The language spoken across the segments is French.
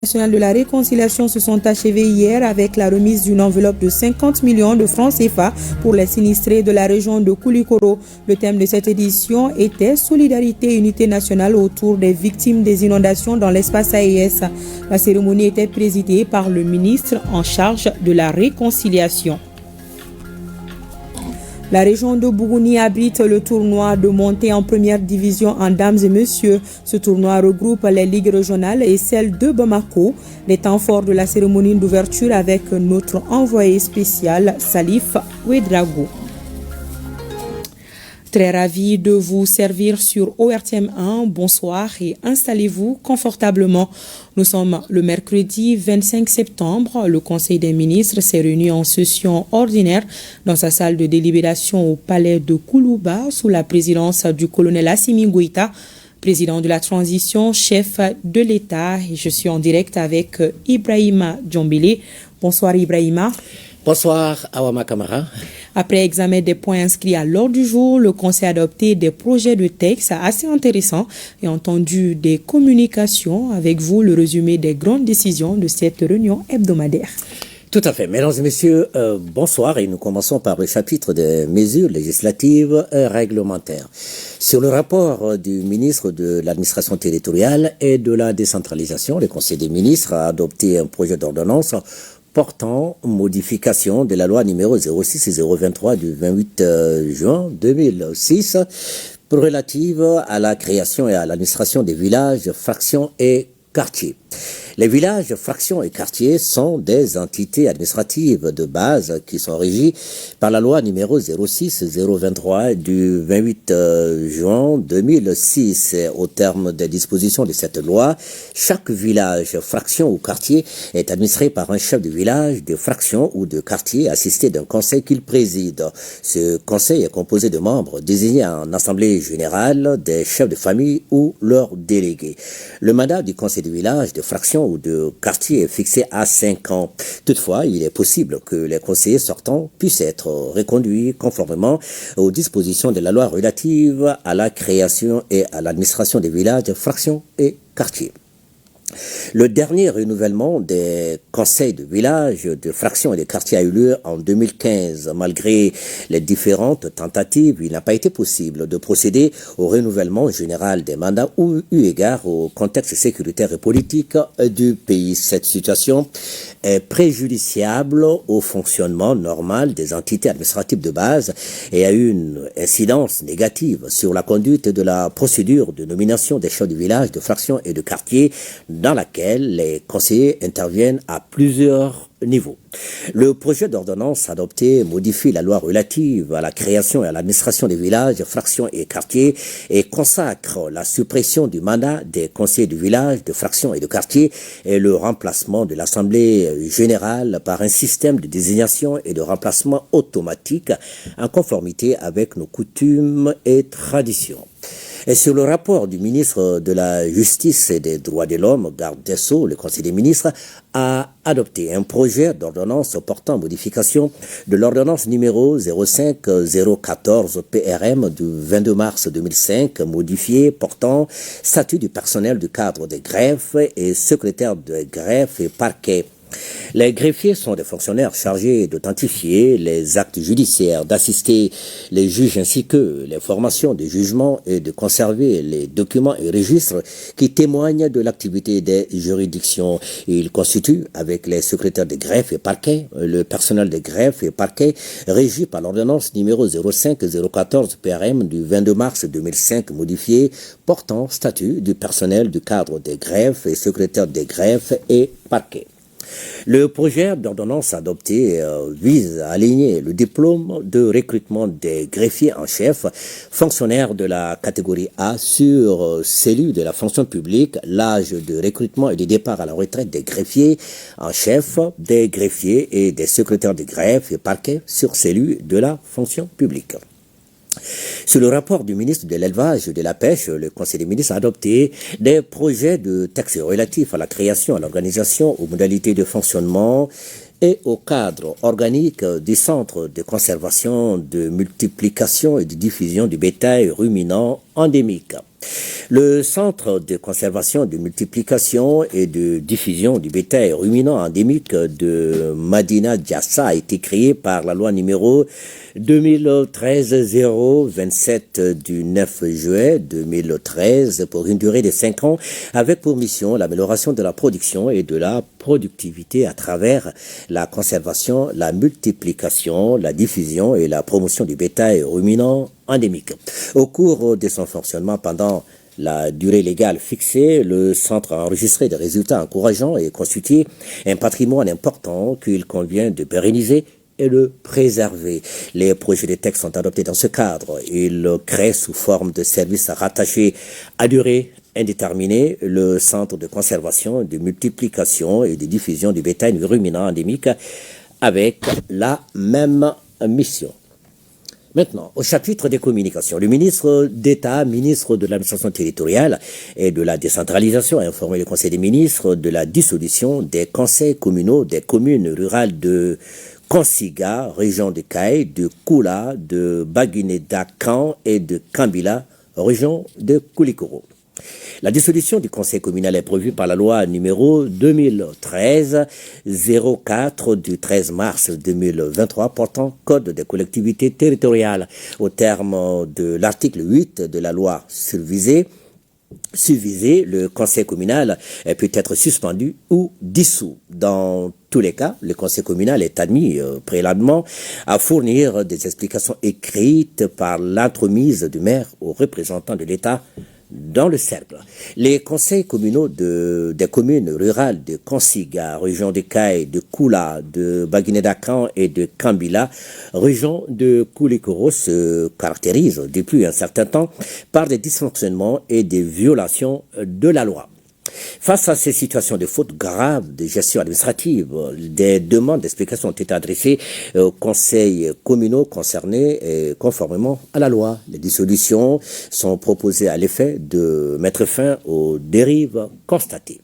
Nationales de la réconciliation se sont achevées hier avec la remise d'une enveloppe de 50 millions de francs CFA pour les sinistrés de la région de Koulikoro. Le thème de cette édition était Solidarité et unité nationale autour des victimes des inondations dans l'espace AES. La cérémonie était présidée par le ministre en charge de la réconciliation. La région de Bougouni abrite le tournoi de montée en première division en dames et messieurs. Ce tournoi regroupe les ligues régionales et celles de Bamako. Les temps forts de la cérémonie d'ouverture avec notre envoyé spécial Salif Ouedraogo. Très ravi de vous servir sur ORTM1. Bonsoir et installez-vous confortablement. Nous sommes le mercredi 25 septembre. Le Conseil des ministres s'est réuni en session ordinaire dans sa salle de délibération au palais de Koulouba sous la présidence du colonel Assimi Goïta, président de la transition, chef de l'État. Et je suis en direct avec Ibrahima Djombele. Bonsoir Ibrahima. Bonsoir Awama Kamara. Après examen des points inscrits à l'ordre du jour, le Conseil a adopté des projets de texte assez intéressants et entendu des communications. Avec vous, le résumé des grandes décisions de cette réunion hebdomadaire. Tout à fait. Mesdames et messieurs, bonsoir et nous commençons par le chapitre des mesures législatives et réglementaires. Sur le rapport du ministre de l'administration territoriale et de la décentralisation, le Conseil des ministres a adopté un projet d'ordonnance portant modification de la loi numéro 06 et 023 du 28 juin 2006 relative à la création et à l'administration des villages, fractions et quartiers. Les villages, fractions et quartiers sont des entités administratives de base qui sont régies par la loi numéro 06-023 du 28 juin 2006. Au terme des dispositions de cette loi, chaque village, fraction ou quartier est administré par un chef de village, de fraction ou de quartier assisté d'un conseil qu'il préside. Ce conseil est composé de membres désignés en assemblée générale, des chefs de famille ou leurs délégués. Le mandat du conseil de village, de fraction ou de quartier est fixé à 5 ans. Toutefois, il est possible que les conseillers sortants puissent être reconduits conformément aux dispositions de la loi relative à la création et à l'administration des villages, fractions et quartiers. Le dernier renouvellement des conseils de village, de fractions et de quartiers a eu lieu en 2015. Malgré les différentes tentatives, il n'a pas été possible de procéder au renouvellement général des mandats eu égard au contexte sécuritaire et politique du pays. Cette situation est préjudiciable au fonctionnement normal des entités administratives de base et a eu une incidence négative sur la conduite de la procédure de nomination des chefs de village, de fractions et de quartiers dans laquelle les conseillers interviennent à plusieurs niveaux. Le projet d'ordonnance adopté modifie la loi relative à la création et à l'administration des villages, fractions et quartiers et consacre la suppression du mandat des conseillers du village, de fractions et de quartiers et le remplacement de l'Assemblée générale par un système de désignation et de remplacement automatique en conformité avec nos coutumes et traditions. Et sur le rapport du ministre de la Justice et des Droits de l'Homme, garde des Sceaux, le Conseil des ministres a adopté un projet d'ordonnance portant modification de l'ordonnance numéro 05014 PRM du 22 mars 2005, modifiée portant statut du personnel du cadre des greffes et secrétaire de greffe et parquet. Les greffiers sont des fonctionnaires chargés d'authentifier les actes judiciaires, d'assister les juges ainsi que les formations de jugement et de conserver les documents et registres qui témoignent de l'activité des juridictions. Ils constituent, avec les secrétaires de greffe et parquet, le personnel de greffe et parquet régi par l'ordonnance numéro 05014 PRM du 22 mars 2005 modifiée portant statut du personnel du cadre des greffes et secrétaires des greffes et parquet. Le projet d'ordonnance adopté vise à aligner le diplôme de recrutement des greffiers en chef, fonctionnaires de la catégorie A, sur celui de la fonction publique, l'âge de recrutement et de départ à la retraite des greffiers en chef, des greffiers et des secrétaires de greffe et parquet sur celui de la fonction publique. Sur le rapport du ministre de l'Élevage et de la Pêche, le Conseil des ministres a adopté des projets de textes relatifs à la création, à l'organisation, aux modalités de fonctionnement et au cadre organique du Centre de conservation, de multiplication et de diffusion du bétail ruminant endémique. Le centre de conservation, de multiplication et de diffusion du bétail ruminant endémique de Madina Diassa a été créé par la loi numéro 2013-027 du 9 juillet 2013 pour une durée de 5 ans avec pour mission l'amélioration de la production et de la productivité à travers la conservation, la multiplication, la diffusion et la promotion du bétail ruminant endémique. Au cours de son fonctionnement pendant la durée légale fixée, le centre a enregistré des résultats encourageants et constitué un patrimoine important qu'il convient de pérenniser et de préserver. Les projets de texte sont adoptés dans ce cadre. Ils créent sous forme de services rattachés à durée indéterminée le centre de conservation, de multiplication et de diffusion du bétail ruminant endémique avec la même mission. Maintenant, au chapitre des communications, le ministre d'État, ministre de l'administration territoriale et de la décentralisation a informé le Conseil des ministres de la dissolution des conseils communaux des communes rurales de Konsiga, région de Kaye, de Koula, de Baguineda-Kan et de Kambila, région de Koulikoro. La dissolution du conseil communal est prévue par la loi numéro 2013-04 du 13 mars 2023 portant code des collectivités territoriales. Au terme de l'article 8 de la loi susvisée, le conseil communal peut être suspendu ou dissous. Dans tous les cas, le conseil communal est admis préalablement à fournir des explications écrites par l'entremise du maire aux représentants de l'État dans le cercle. Les conseils communaux des communes rurales de Konsiga, région de Kaye, de Koula, de Baguineda-Kan et de Kambila, région de Koulikoro, se caractérisent depuis un certain temps par des dysfonctionnements et des violations de la loi. Face à ces situations de fautes graves de gestion administrative, des demandes d'explications ont été adressées aux conseils communaux concernés et conformément à la loi. Les dissolutions sont proposées à l'effet de mettre fin aux dérives constatées.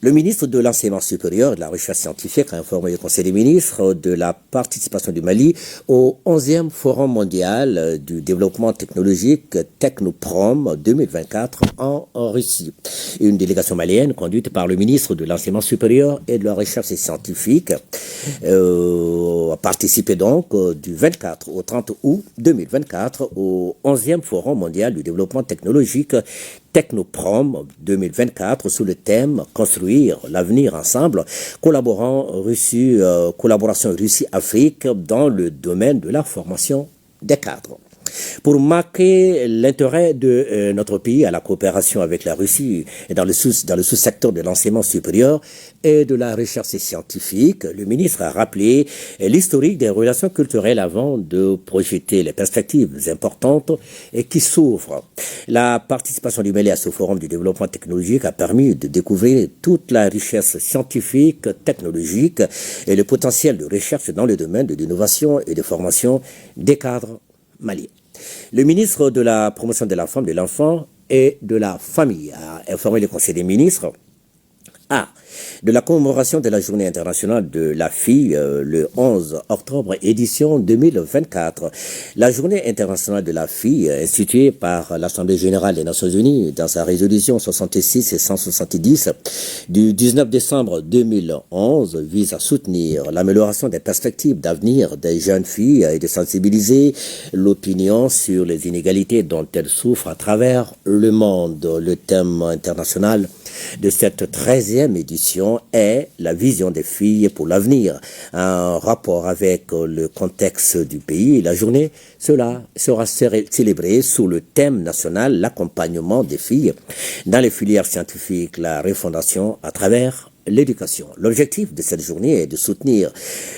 Le ministre de l'Enseignement supérieur et de la Recherche scientifique a informé le Conseil des ministres de la participation du Mali au 11e Forum mondial du développement technologique Technoprom 2024 en Russie. Une délégation malienne conduite par le ministre de l'Enseignement supérieur et de la Recherche scientifique a participé donc du 24 au 30 août 2024 au 11e Forum mondial du développement technologique Technoprom 2024 sous le thème « Construire l'avenir ensemble », collaboration Russie-Afrique dans le domaine de la formation des cadres. Pour marquer l'intérêt de notre pays à la coopération avec la Russie dans le sous-secteur de l'enseignement supérieur et de la recherche scientifique, le ministre a rappelé l'historique des relations culturelles avant de projeter les perspectives importantes et qui s'ouvrent. La participation du Mali à ce forum du développement technologique a permis de découvrir toute la richesse scientifique, technologique et le potentiel de recherche dans le domaine de l'innovation et de formation des cadres maliens. Le ministre de la promotion de la femme, de l'enfant et de la famille a informé le Conseil des ministres de la commémoration de la Journée internationale de la fille le 11 octobre édition 2024. La Journée internationale de la fille instituée par l'Assemblée générale des Nations unies dans sa résolution 66 et 170 du 19 décembre 2011 vise à soutenir l'amélioration des perspectives d'avenir des jeunes filles et de sensibiliser l'opinion sur les inégalités dont elles souffrent à travers le monde. Le thème international de cette 13e édition est la vision des filles pour l'avenir, en rapport avec le contexte du pays. La journée sera célébrée sous le thème national l'accompagnement des filles dans les filières scientifiques, la refondation à travers l'éducation. L'objectif de cette journée est de soutenir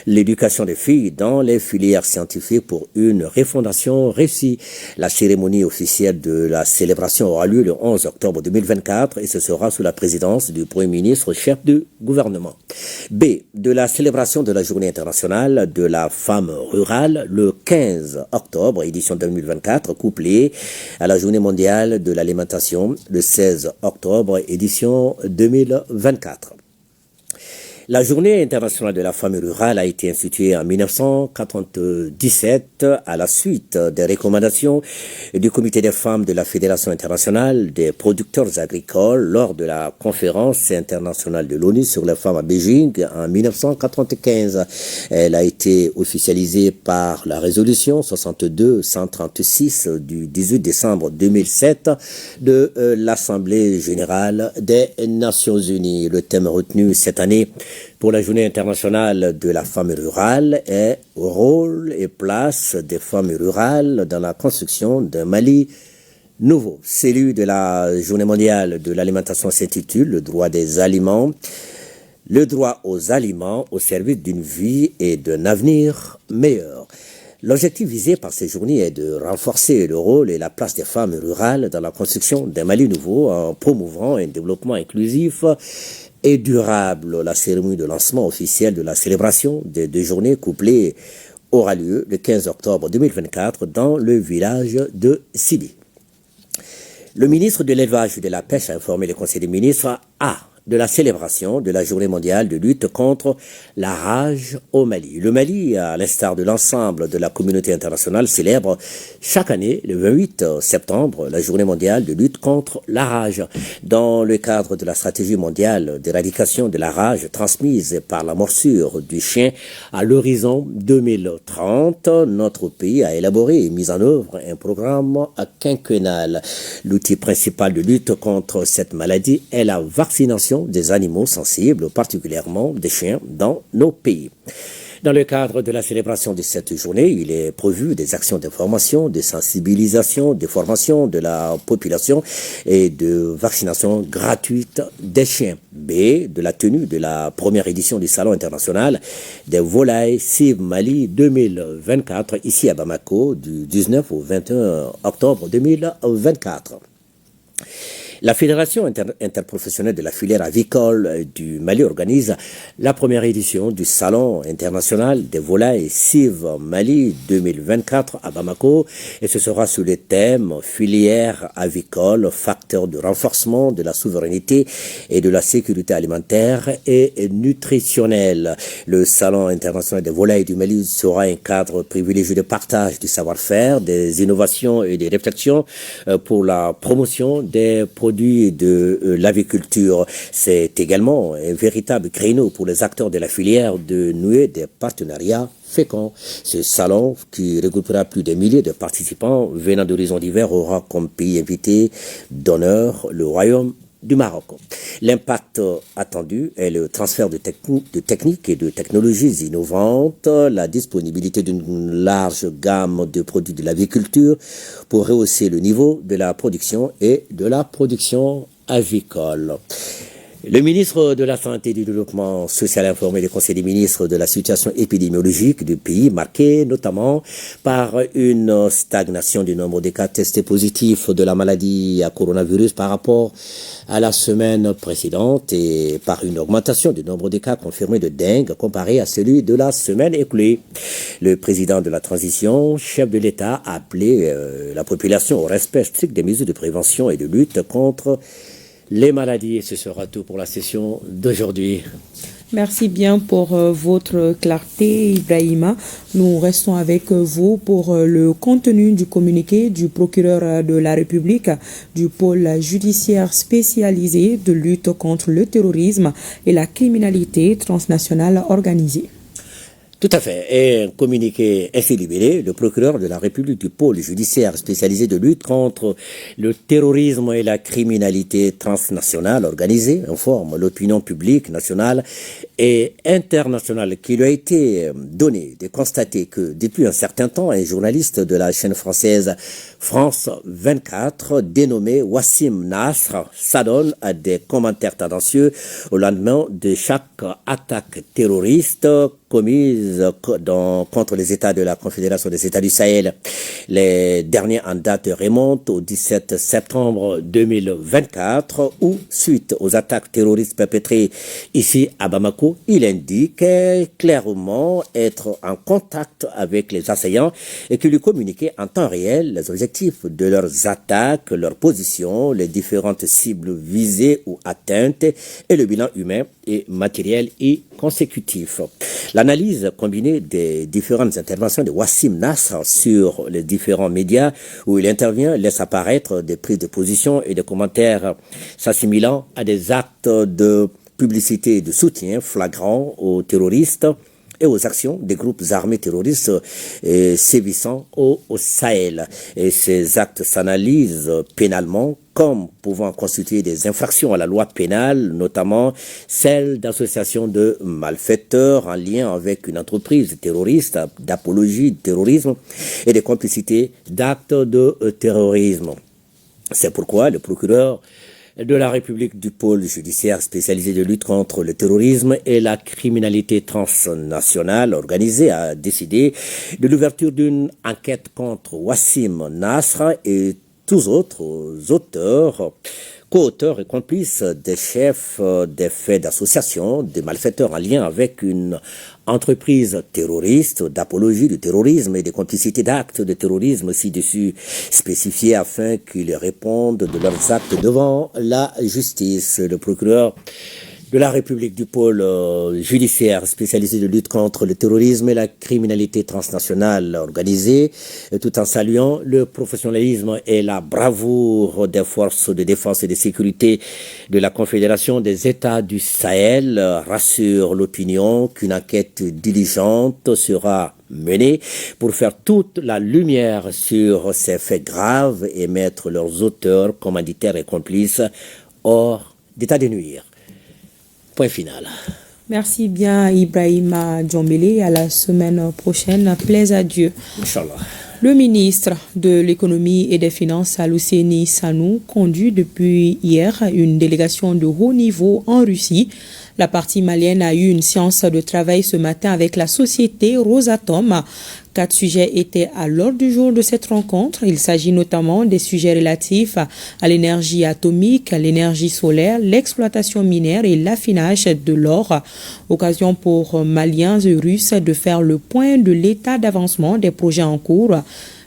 l'éducation des filles dans les filières scientifiques pour une refondation réussie. La cérémonie officielle de la célébration aura lieu le 11 octobre 2024 et ce sera sous la présidence du Premier ministre, chef du gouvernement. De la célébration de la Journée internationale de la femme rurale le 15 octobre, édition 2024, couplée à la Journée mondiale de l'alimentation le 16 octobre, édition 2024. La Journée internationale de la femme rurale a été instituée en 1997 à la suite des recommandations du Comité des femmes de la Fédération internationale des producteurs agricoles lors de la conférence internationale de l'ONU sur les femmes à Beijing en 1995. Elle a été officialisée par la résolution 62-136 du 18 décembre 2007 de l'Assemblée générale des Nations unies. Le thème retenu cette année pour la Journée internationale de la femme rurale est « Rôle et place des femmes rurales dans la construction d'un Mali nouveau ». Celui de la Journée mondiale de l'alimentation s'intitule « Le droit des aliments ». Le droit aux aliments au service d'une vie et d'un avenir meilleur. L'objectif visé par ces journées est de renforcer le rôle et la place des femmes rurales dans la construction d'un Mali nouveau en promouvant un développement inclusif et durable. La cérémonie de lancement officielle de la célébration des 2 journées couplées aura lieu le 15 octobre 2024 dans le village de Sidi. Le ministre de l'Élevage et de la Pêche a informé le Conseil des ministres de la célébration de la Journée mondiale de lutte contre la rage au Mali. Le Mali, à l'instar de l'ensemble de la communauté internationale, célèbre chaque année, le 28 septembre, la Journée mondiale de lutte contre la rage. Dans le cadre de la stratégie mondiale d'éradication de la rage transmise par la morsure du chien à l'horizon 2030, notre pays a élaboré et mis en œuvre un programme quinquennal. L'outil principal de lutte contre cette maladie est la vaccination des animaux sensibles, particulièrement des chiens, dans nos pays. Dans le cadre de la célébration de cette journée, il est prévu des actions d'information, de sensibilisation, de formation de la population et de vaccination gratuite des chiens. De la tenue de la première édition du Salon international des volailles Civ Mali 2024, ici à Bamako, du 19 au 21 octobre 2024. La Fédération interprofessionnelle de la filière avicole du Mali organise la première édition du Salon international des volailles Civ Mali 2024 à Bamako et ce sera sous le thème filière avicole, facteur de renforcement de la souveraineté et de la sécurité alimentaire et nutritionnelle. Le Salon international des volailles du Mali sera un cadre privilégié de partage du savoir-faire, des innovations et des réflexions pour la promotion des produits de l'aviculture. C'est également un véritable créneau pour les acteurs de la filière de nouer des partenariats féconds. Ce salon, qui regroupera plus de milliers de participants venant d'horizons divers, aura comme pays invité d'honneur le Royaume du Maroc. L'impact attendu est le transfert de techniques et de technologies innovantes, la disponibilité d'une large gamme de produits de l'aviculture pour rehausser le niveau de la production et de la production avicole. Le ministre de la Santé et du Développement social a informé le Conseil des ministres de la situation épidémiologique du pays, marquée notamment par une stagnation du nombre de cas testés positifs de la maladie à coronavirus par rapport à la semaine précédente et par une augmentation du nombre de cas confirmés de dengue comparé à celui de la semaine écoulée. Le président de la transition, chef de l'État, a appelé la population au respect strict des mesures de prévention et de lutte contre les maladies. Et ce sera tout pour la session d'aujourd'hui. Merci bien pour votre clarté, Ibrahima. Nous restons avec vous pour le contenu du communiqué du procureur de la République du pôle judiciaire spécialisé de lutte contre le terrorisme et la criminalité transnationale organisée. Tout à fait. Et un communiqué ainsi libellé, le procureur de la République du pôle judiciaire spécialisé de lutte contre le terrorisme et la criminalité transnationale organisée informe l'opinion publique nationale et internationale qui lui a été donné de constater que depuis un certain temps, un journaliste de la chaîne française France 24, dénommé Wassim Nasr, s'adonne à des commentaires tendancieux au lendemain de chaque attaque terroriste commises contre les États de la Confédération des États du Sahel. Les derniers en date remontent au 17 septembre 2024 où, suite aux attaques terroristes perpétrées ici à Bamako, il indique clairement être en contact avec les assaillants et qu'il lui communiquait en temps réel les objectifs de leurs attaques, leurs positions, les différentes cibles visées ou atteintes et le bilan humain et matériel y consécutif. L'analyse combinée des différentes interventions de Wassim Nasr sur les différents médias où il intervient laisse apparaître des prises de position et des commentaires s'assimilant à des actes de publicité et de soutien flagrants aux terroristes et aux actions des groupes armés terroristes sévissant au Sahel. Et ces actes s'analysent pénalement comme pouvant constituer des infractions à la loi pénale, notamment celle d'association de malfaiteurs en lien avec une entreprise terroriste, d'apologie du terrorisme et des complicités d'actes de terrorisme. C'est pourquoi le procureur de la République du pôle judiciaire spécialisé de lutte contre le terrorisme et la criminalité transnationale organisée a décidé de l'ouverture d'une enquête contre Wassim Nasr et tous autres auteurs, co-auteurs et complices des chefs des faits d'association, des malfaiteurs en lien avec une entreprise terroriste, d'apologie du terrorisme et des complicités d'actes de terrorisme ci-dessus spécifiés afin qu'ils répondent de leurs actes devant la justice. Le procureur de la République du pôle judiciaire spécialisé de lutte contre le terrorisme et la criminalité transnationale organisée, tout en saluant le professionnalisme et la bravoure des forces de défense et de sécurité de la Confédération des États du Sahel, rassure l'opinion qu'une enquête diligente sera menée pour faire toute la lumière sur ces faits graves et mettre leurs auteurs, commanditaires et complices hors d'état de nuire. Point final. Merci bien Ibrahima Djombele. À la semaine prochaine. Plaise à Dieu. Inch'Allah. Le ministre de l'économie et des finances, Alousséni Sanou, conduit depuis hier une délégation de haut niveau en Russie. La partie malienne a eu une séance de travail ce matin avec la société Rosatom. 4 sujets étaient à l'ordre du jour de cette rencontre. Il s'agit notamment des sujets relatifs à l'énergie atomique, à l'énergie solaire, l'exploitation minière et l'affinage de l'or. Occasion pour Maliens et Russes de faire le point de l'état d'avancement des projets en cours.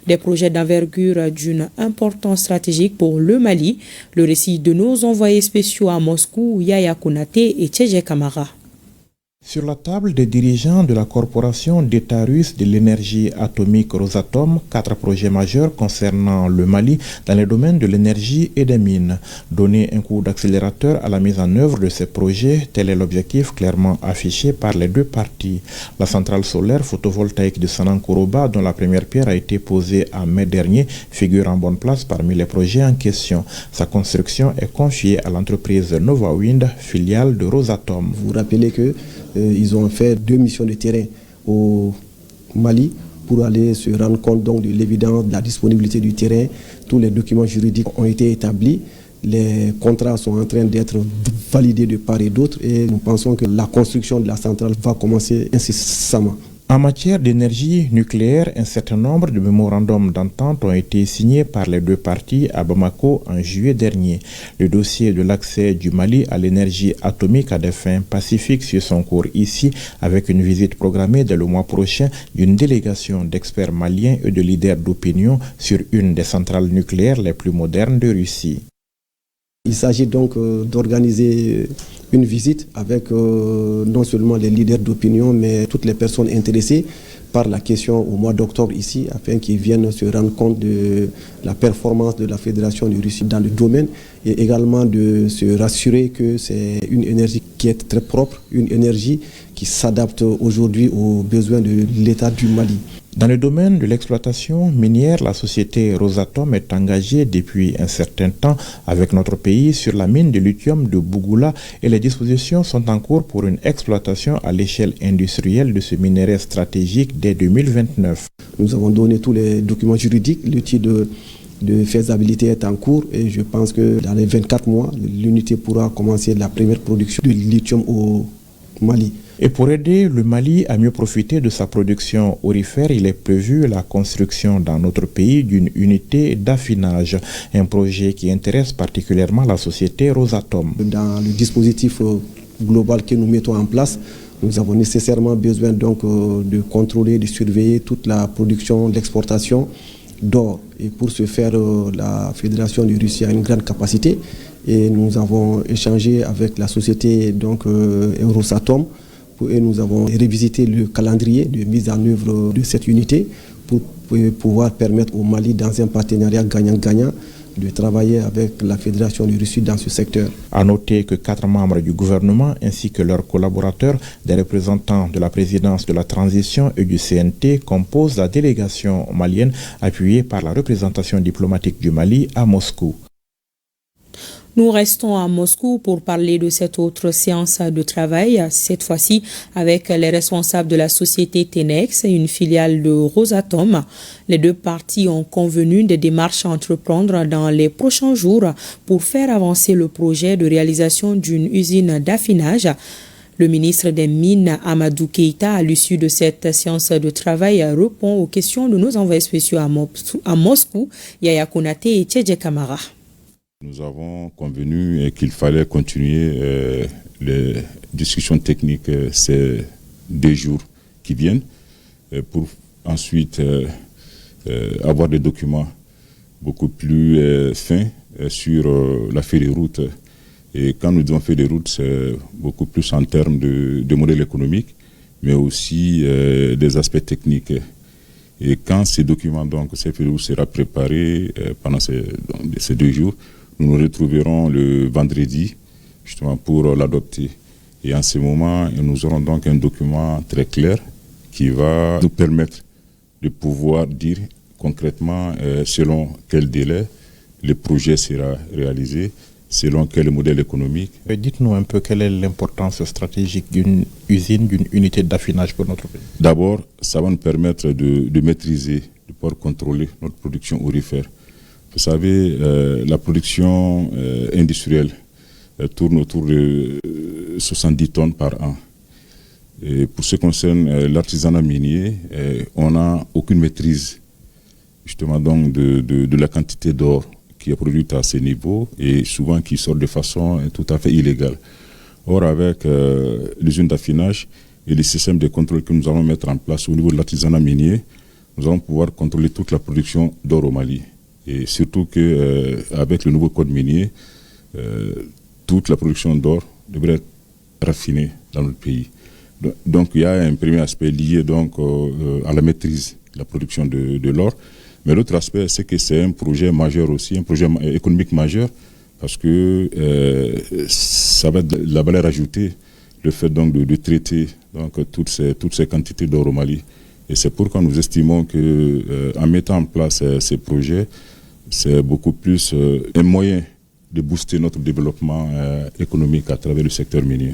Des projets d'envergure d'une importance stratégique pour le Mali. Le récit de nos envoyés spéciaux à Moscou, Yaya Konaté et Tchéje Kamara. Sur la table des dirigeants de la corporation d'État russe de l'énergie atomique Rosatom, 4 projets majeurs concernant le Mali dans les domaines de l'énergie et des mines. Donner un coup d'accélérateur à la mise en œuvre de ces projets, tel est l'objectif clairement affiché par les deux parties. La centrale solaire photovoltaïque de Sanankoroba, dont la première pierre a été posée en mai dernier, figure en bonne place parmi les projets en question. Sa construction est confiée à l'entreprise Novawind, filiale de Rosatom. Vous vous rappelez que ils ont fait 2 missions de terrain au Mali pour aller se rendre compte donc de l'évidence de la disponibilité du terrain. Tous les documents juridiques ont été établis. Les contrats sont en train d'être validés de part et d'autre et nous pensons que la construction de la centrale va commencer incessamment. En matière d'énergie nucléaire, un certain nombre de mémorandums d'entente ont été signés par les deux parties à Bamako en juillet dernier. Le dossier de l'accès du Mali à l'énergie atomique à des fins pacifiques suit son cours ici, avec une visite programmée dès le mois prochain d'une délégation d'experts maliens et de leaders d'opinion sur une des centrales nucléaires les plus modernes de Russie. Il s'agit donc d'organiser une visite avec non seulement les leaders d'opinion, mais toutes les personnes intéressées par la question au mois d'octobre ici, afin qu'ils viennent se rendre compte de la performance de la Fédération de Russie dans le domaine et également de se rassurer que c'est une énergie qui est très propre, une énergie qui s'adapte aujourd'hui aux besoins de l'État du Mali. Dans le domaine de l'exploitation minière, la société Rosatom est engagée depuis un certain temps avec notre pays sur la mine de lithium de Bougoula et les dispositions sont en cours pour une exploitation à l'échelle industrielle de ce minerai stratégique dès 2029. Nous avons donné tous les documents juridiques, l'étude de faisabilité est en cours et je pense que dans les 24 mois, l'unité pourra commencer la première production de lithium au Mali. Et pour aider le Mali à mieux profiter de sa production aurifère, il est prévu la construction dans notre pays d'une unité d'affinage, un projet qui intéresse particulièrement la société Rosatom. Dans le dispositif global que nous mettons en place, nous avons nécessairement besoin donc de contrôler, de surveiller toute la production, l'exportation d'or. Et pour ce faire, la Fédération de Russie a une grande capacité et nous avons échangé avec la société donc Rosatom et nous avons révisité le calendrier de mise en œuvre de cette unité pour pouvoir permettre au Mali, dans un partenariat gagnant-gagnant, de travailler avec la Fédération de Russie dans ce secteur. À noter que 4 membres du gouvernement ainsi que leurs collaborateurs, des représentants de la présidence de la transition et du CNT composent la délégation malienne appuyée par la représentation diplomatique du Mali à Moscou. Nous restons à Moscou pour parler de cette autre séance de travail, cette fois-ci avec les responsables de la société Tenex, une filiale de Rosatom. Les deux parties ont convenu des démarches à entreprendre dans les prochains jours pour faire avancer le projet de réalisation d'une usine d'affinage. Le ministre des Mines, Amadou Keïta, à l'issue de cette séance de travail, répond aux questions de nos envoyés spéciaux à Moscou, Yaya Konaté et Tchédje Kamara. Nous avons convenu qu'il fallait continuer les discussions techniques ces 2 jours qui viennent pour ensuite avoir des documents beaucoup plus fins sur la feuille de route. Et quand nous disons feuille de route, c'est beaucoup plus en termes de modèle économique, mais aussi des aspects techniques. Et quand ces documents, donc cette feuille de route sera préparée pendant ces 2 jours, nous nous retrouverons le vendredi justement pour l'adopter. Et en ce moment, nous aurons donc un document très clair qui va nous permettre de pouvoir dire concrètement selon quel délai le projet sera réalisé, selon quel modèle économique. Dites-nous un peu quelle est l'importance stratégique d'une usine, d'une unité d'affinage pour notre pays. D'abord, ça va nous permettre de maîtriser, de pouvoir contrôler notre production aurifère. Vous savez, la production industrielle tourne autour de 70 tonnes par an. Et pour ce qui concerne l'artisanat minier, on n'a aucune maîtrise justement donc de la quantité d'or qui est produite à ce niveau et souvent qui sort de façon tout à fait illégale. Or, avec l'usine d'affinage et les systèmes de contrôle que nous allons mettre en place au niveau de l'artisanat minier, nous allons pouvoir contrôler toute la production d'or au Mali. Et surtout qu'avec le nouveau code minier, toute la production d'or devrait être raffinée dans notre pays. Donc il y a un premier aspect lié donc, à la maîtrise de la production de l'or. Mais l'autre aspect, c'est que c'est un projet majeur aussi, un projet économique majeur, parce que ça va être la valeur ajoutée, le fait donc de traiter donc, toutes ces quantités d'or au Mali. Et c'est pourquoi nous estimons qu'en mettant en place ces projets, c'est beaucoup plus un moyen de booster notre développement économique à travers le secteur minier.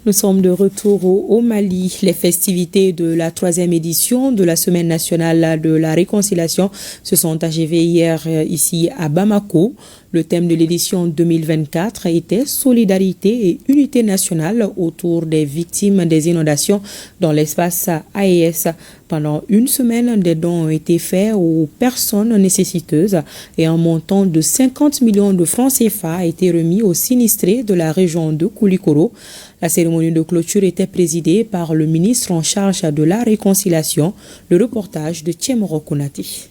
Nous sommes de retour au Mali. Les festivités de la 3e édition de la Semaine nationale de la réconciliation se sont achevées hier ici à Bamako. Le thème de l'édition 2024 était solidarité et unité nationale autour des victimes des inondations dans l'espace AES. Pendant une semaine, des dons ont été faits aux personnes nécessiteuses et un montant de 50 millions de francs CFA a été remis aux sinistrés de la région de Koulikoro. La cérémonie de clôture était présidée par le ministre en charge de la réconciliation. Le reportage de Tchemoro Konati.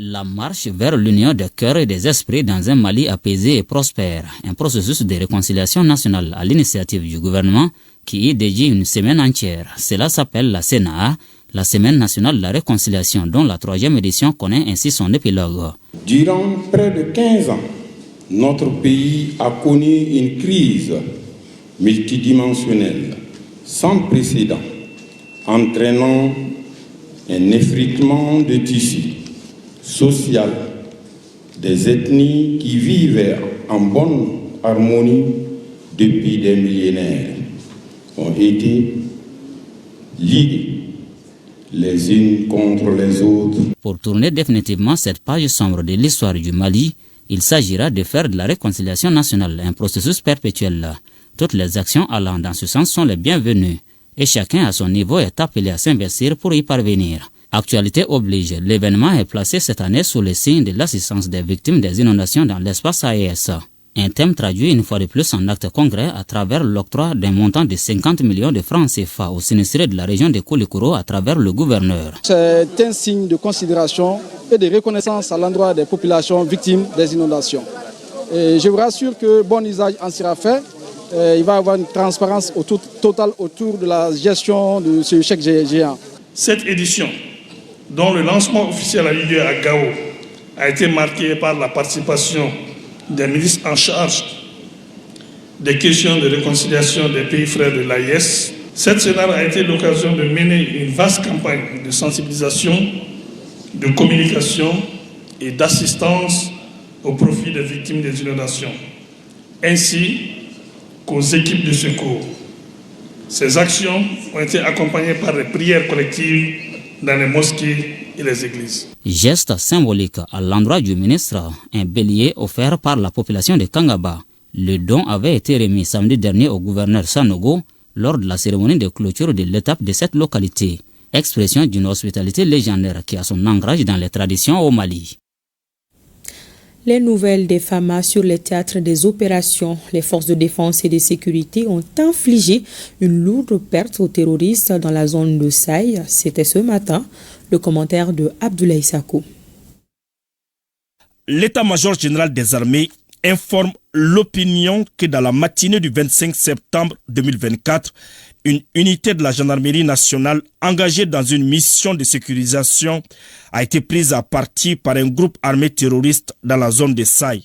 La marche vers l'union des cœurs et des esprits dans un Mali apaisé et prospère, un processus de réconciliation nationale à l'initiative du gouvernement qui y dédie une semaine entière. Cela s'appelle la CNA, la Semaine nationale de la réconciliation, dont la 3e édition connaît ainsi son épilogue. Durant près de 15 ans, notre pays a connu une crise multidimensionnelle sans précédent, entraînant un effritement de tissus social des ethnies qui vivaient en bonne harmonie depuis des millénaires ont été liées les unes contre les autres. Pour tourner définitivement cette page sombre de l'histoire du Mali, il s'agira de faire de la réconciliation nationale un processus perpétuel. Toutes les actions allant dans ce sens sont les bienvenues et chacun à son niveau est appelé à s'investir pour y parvenir. Actualité oblige, l'événement est placé cette année sous le signe de l'assistance des victimes des inondations dans l'espace AES. Un thème traduit une fois de plus en acte concret à travers l'octroi d'un montant de 50 millions de francs CFA aux sinistrés de la région de Koulikoro à travers le gouverneur. C'est un signe de considération et de reconnaissance à l'endroit des populations victimes des inondations. Et je vous rassure que bon usage en sera fait il va y avoir une transparence totale autour de la gestion de ce chèque géant. Cette édition, dont le lancement officiel a eu lieu à Gao, a été marquée par la participation des ministres en charge des questions de réconciliation des pays frères de l'AIS. Cette sénat a été l'occasion de mener une vaste campagne de sensibilisation, de communication et d'assistance au profit des victimes des inondations, ainsi qu'aux équipes de secours. Ces actions ont été accompagnées par des prières collectives dans les mosquées et les églises. Geste symbolique à l'endroit du ministre, un bélier offert par la population de Kangaba. Le don avait été remis samedi dernier au gouverneur Sanogo lors de la cérémonie de clôture de l'étape de cette localité. Expression d'une hospitalité légendaire qui a son ancrage dans les traditions au Mali. Les nouvelles des FAMA sur les théâtres des opérations. Les forces de défense et de sécurité ont infligé une lourde perte aux terroristes dans la zone de Saï. C'était ce matin. Le commentaire de Abdoulaye Sakou. L'état-major général des armées informe l'opinion que dans la matinée du 25 septembre 2024, une unité de la gendarmerie nationale engagée dans une mission de sécurisation a été prise à partie par un groupe armé terroriste dans la zone de Saï.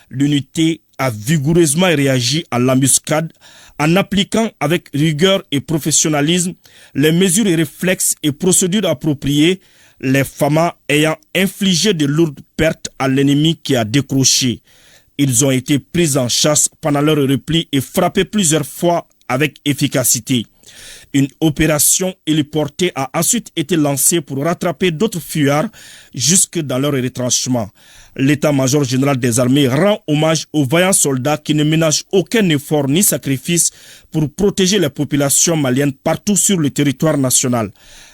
L'unité a vigoureusement réagi à l'embuscade en appliquant avec rigueur et professionnalisme les mesures et réflexes et procédures appropriées, les FAMA ayant infligé de lourdes pertes à l'ennemi qui a décroché. Ils ont été pris en chasse pendant leur repli et frappés plusieurs fois avec efficacité. Une opération héliportée a ensuite été lancée pour rattraper d'autres fuyards jusque dans leur retranchement. L'état-major général des armées rend hommage aux vaillants soldats qui ne ménagent aucun effort ni sacrifice pour protéger les populations maliennes partout sur le territoire national.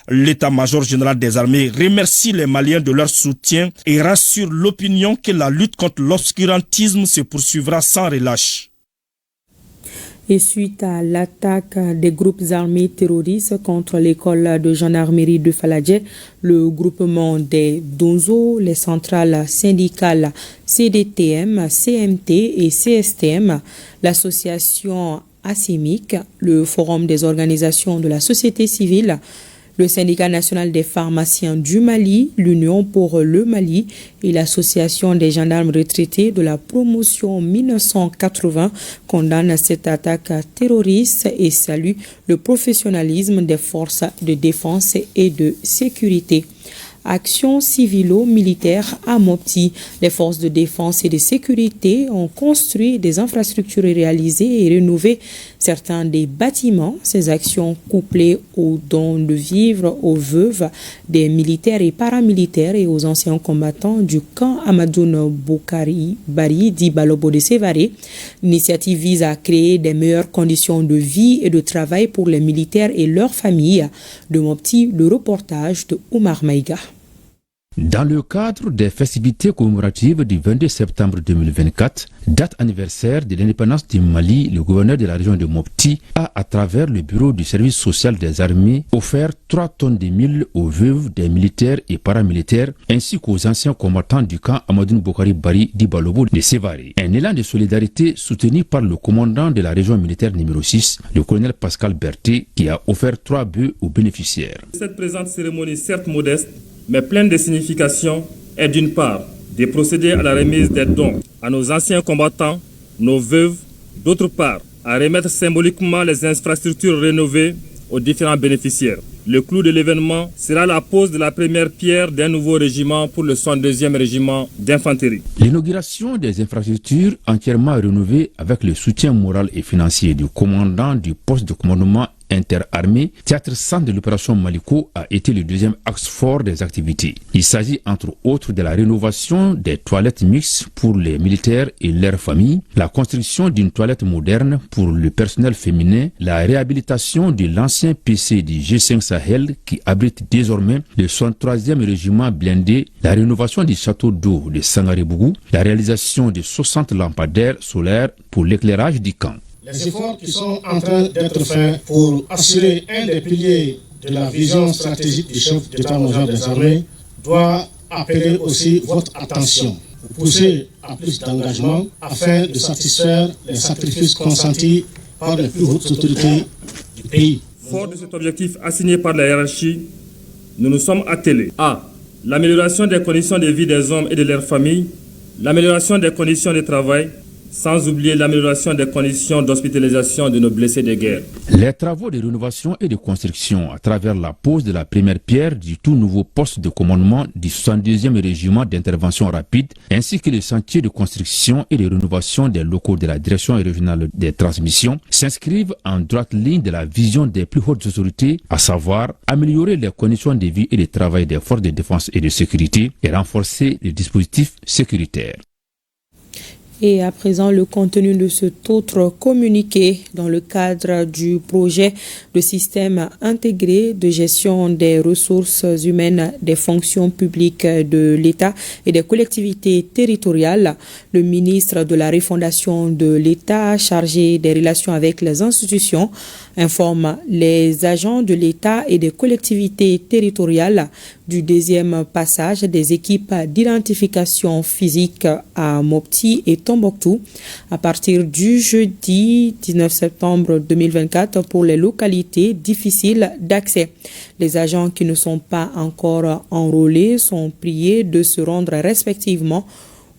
L'état-major général des armées remercie les Maliens de leur soutien et rassure l'opinion que la lutte contre l'obscurantisme se poursuivra sans relâche. Et suite à l'attaque des groupes armés terroristes contre l'école de gendarmerie de Faladje, le groupement des Donzo, les centrales syndicales CDTM, CMT et CSTM, l'association ASIMIC, le forum des organisations de la société civile, le syndicat national des pharmaciens du Mali, l'Union pour le Mali et l'association des gendarmes retraités de la promotion 1980 condamnent cette attaque terroriste et saluent le professionnalisme des forces de défense et de sécurité. Action civilo-militaire à Mopti. Les forces de défense et de sécurité ont construit des infrastructures réalisées et rénové certains des bâtiments. Ces actions couplées aux dons de vivres aux veuves des militaires et paramilitaires et aux anciens combattants du camp Amadoun Boukari Bari dit Balobo de Sévaré. L'initiative vise à créer des meilleures conditions de vie et de travail pour les militaires et leurs familles. De Mopti, le reportage de Oumar Maïga. Dans le cadre des festivités commémoratives du 22 septembre 2024, date anniversaire de l'indépendance du Mali, le gouverneur de la région de Mopti a, à travers le bureau du service social des armées, offert 3 tonnes de mil aux veuves des militaires et paramilitaires, ainsi qu'aux anciens combattants du camp Amadoun Boukari Bari d'Ibalobo de Sévaré. Un élan de solidarité soutenu par le commandant de la région militaire numéro 6, le colonel Pascal Berthet, qui a offert 3 bœufs aux bénéficiaires. Cette présente cérémonie, certes modeste, mais pleine de signification, est d'une part de procéder à la remise des dons à nos anciens combattants, nos veuves, d'autre part à remettre symboliquement les infrastructures rénovées aux différents bénéficiaires. Le clou de l'événement sera la pose de la première pierre d'un nouveau régiment pour le 62e régiment d'infanterie. L'inauguration des infrastructures entièrement rénovées avec le soutien moral et financier du commandant du poste de commandement interarmée, théâtre centre de l'opération Maliko a été le deuxième axe fort des activités. Il s'agit entre autres de la rénovation des toilettes mixtes pour les militaires et leurs familles, la construction d'une toilette moderne pour le personnel féminin, la réhabilitation de l'ancien PC du G5 Sahel qui abrite désormais le 63e régiment blindé, la rénovation du château d'eau de Sangaré-Bougou, la réalisation de 60 lampadaires solaires pour l'éclairage du camp. Les efforts qui sont en train d'être faits pour assurer un des piliers de la vision stratégique du chef d'état-major des armées doit appeler aussi votre attention. pour pousser à plus d'engagement afin de satisfaire les sacrifices consentis par les plus hautes autorités du pays. Fort de cet objectif assigné par la hiérarchie, nous nous sommes attelés à l'amélioration des conditions de vie des hommes et de leurs familles, l'amélioration des conditions de travail, sans oublier l'amélioration des conditions d'hospitalisation de nos blessés de guerre. Les travaux de rénovation et de construction à travers la pose de la première pierre du tout nouveau poste de commandement du 72e régiment d'intervention rapide, ainsi que les chantiers de construction et de rénovation des locaux de la direction régionale des transmissions, s'inscrivent en droite ligne de la vision des plus hautes autorités, à savoir améliorer les conditions de vie et de travail des forces de défense et de sécurité et renforcer les dispositifs sécuritaires. Et à présent, le contenu de cet autre communiqué dans le cadre du projet de système intégré de gestion des ressources humaines des fonctions publiques de l'État et des collectivités territoriales. Le ministre de la Refondation de l'État chargé des relations avec les institutions informe les agents de l'État et des collectivités territoriales du deuxième passage des équipes d'identification physique à Mopti et Tombouctou à partir du jeudi 19 septembre 2024 pour les localités difficiles d'accès. Les agents qui ne sont pas encore enrôlés sont priés de se rendre respectivement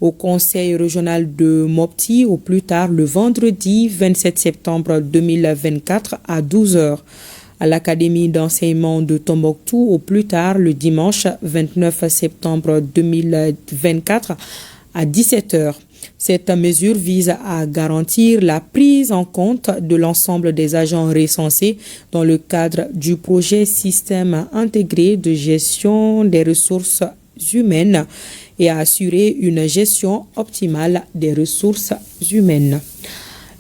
au Conseil régional de Mopti au plus tard le vendredi 27 septembre 2024 à 12h. À l'Académie d'enseignement de Tombouctou au plus tard le dimanche 29 septembre 2024 à 17h. Cette mesure vise à garantir la prise en compte de l'ensemble des agents recensés dans le cadre du projet Système intégré de gestion des ressources humaines et à assurer une gestion optimale des ressources humaines.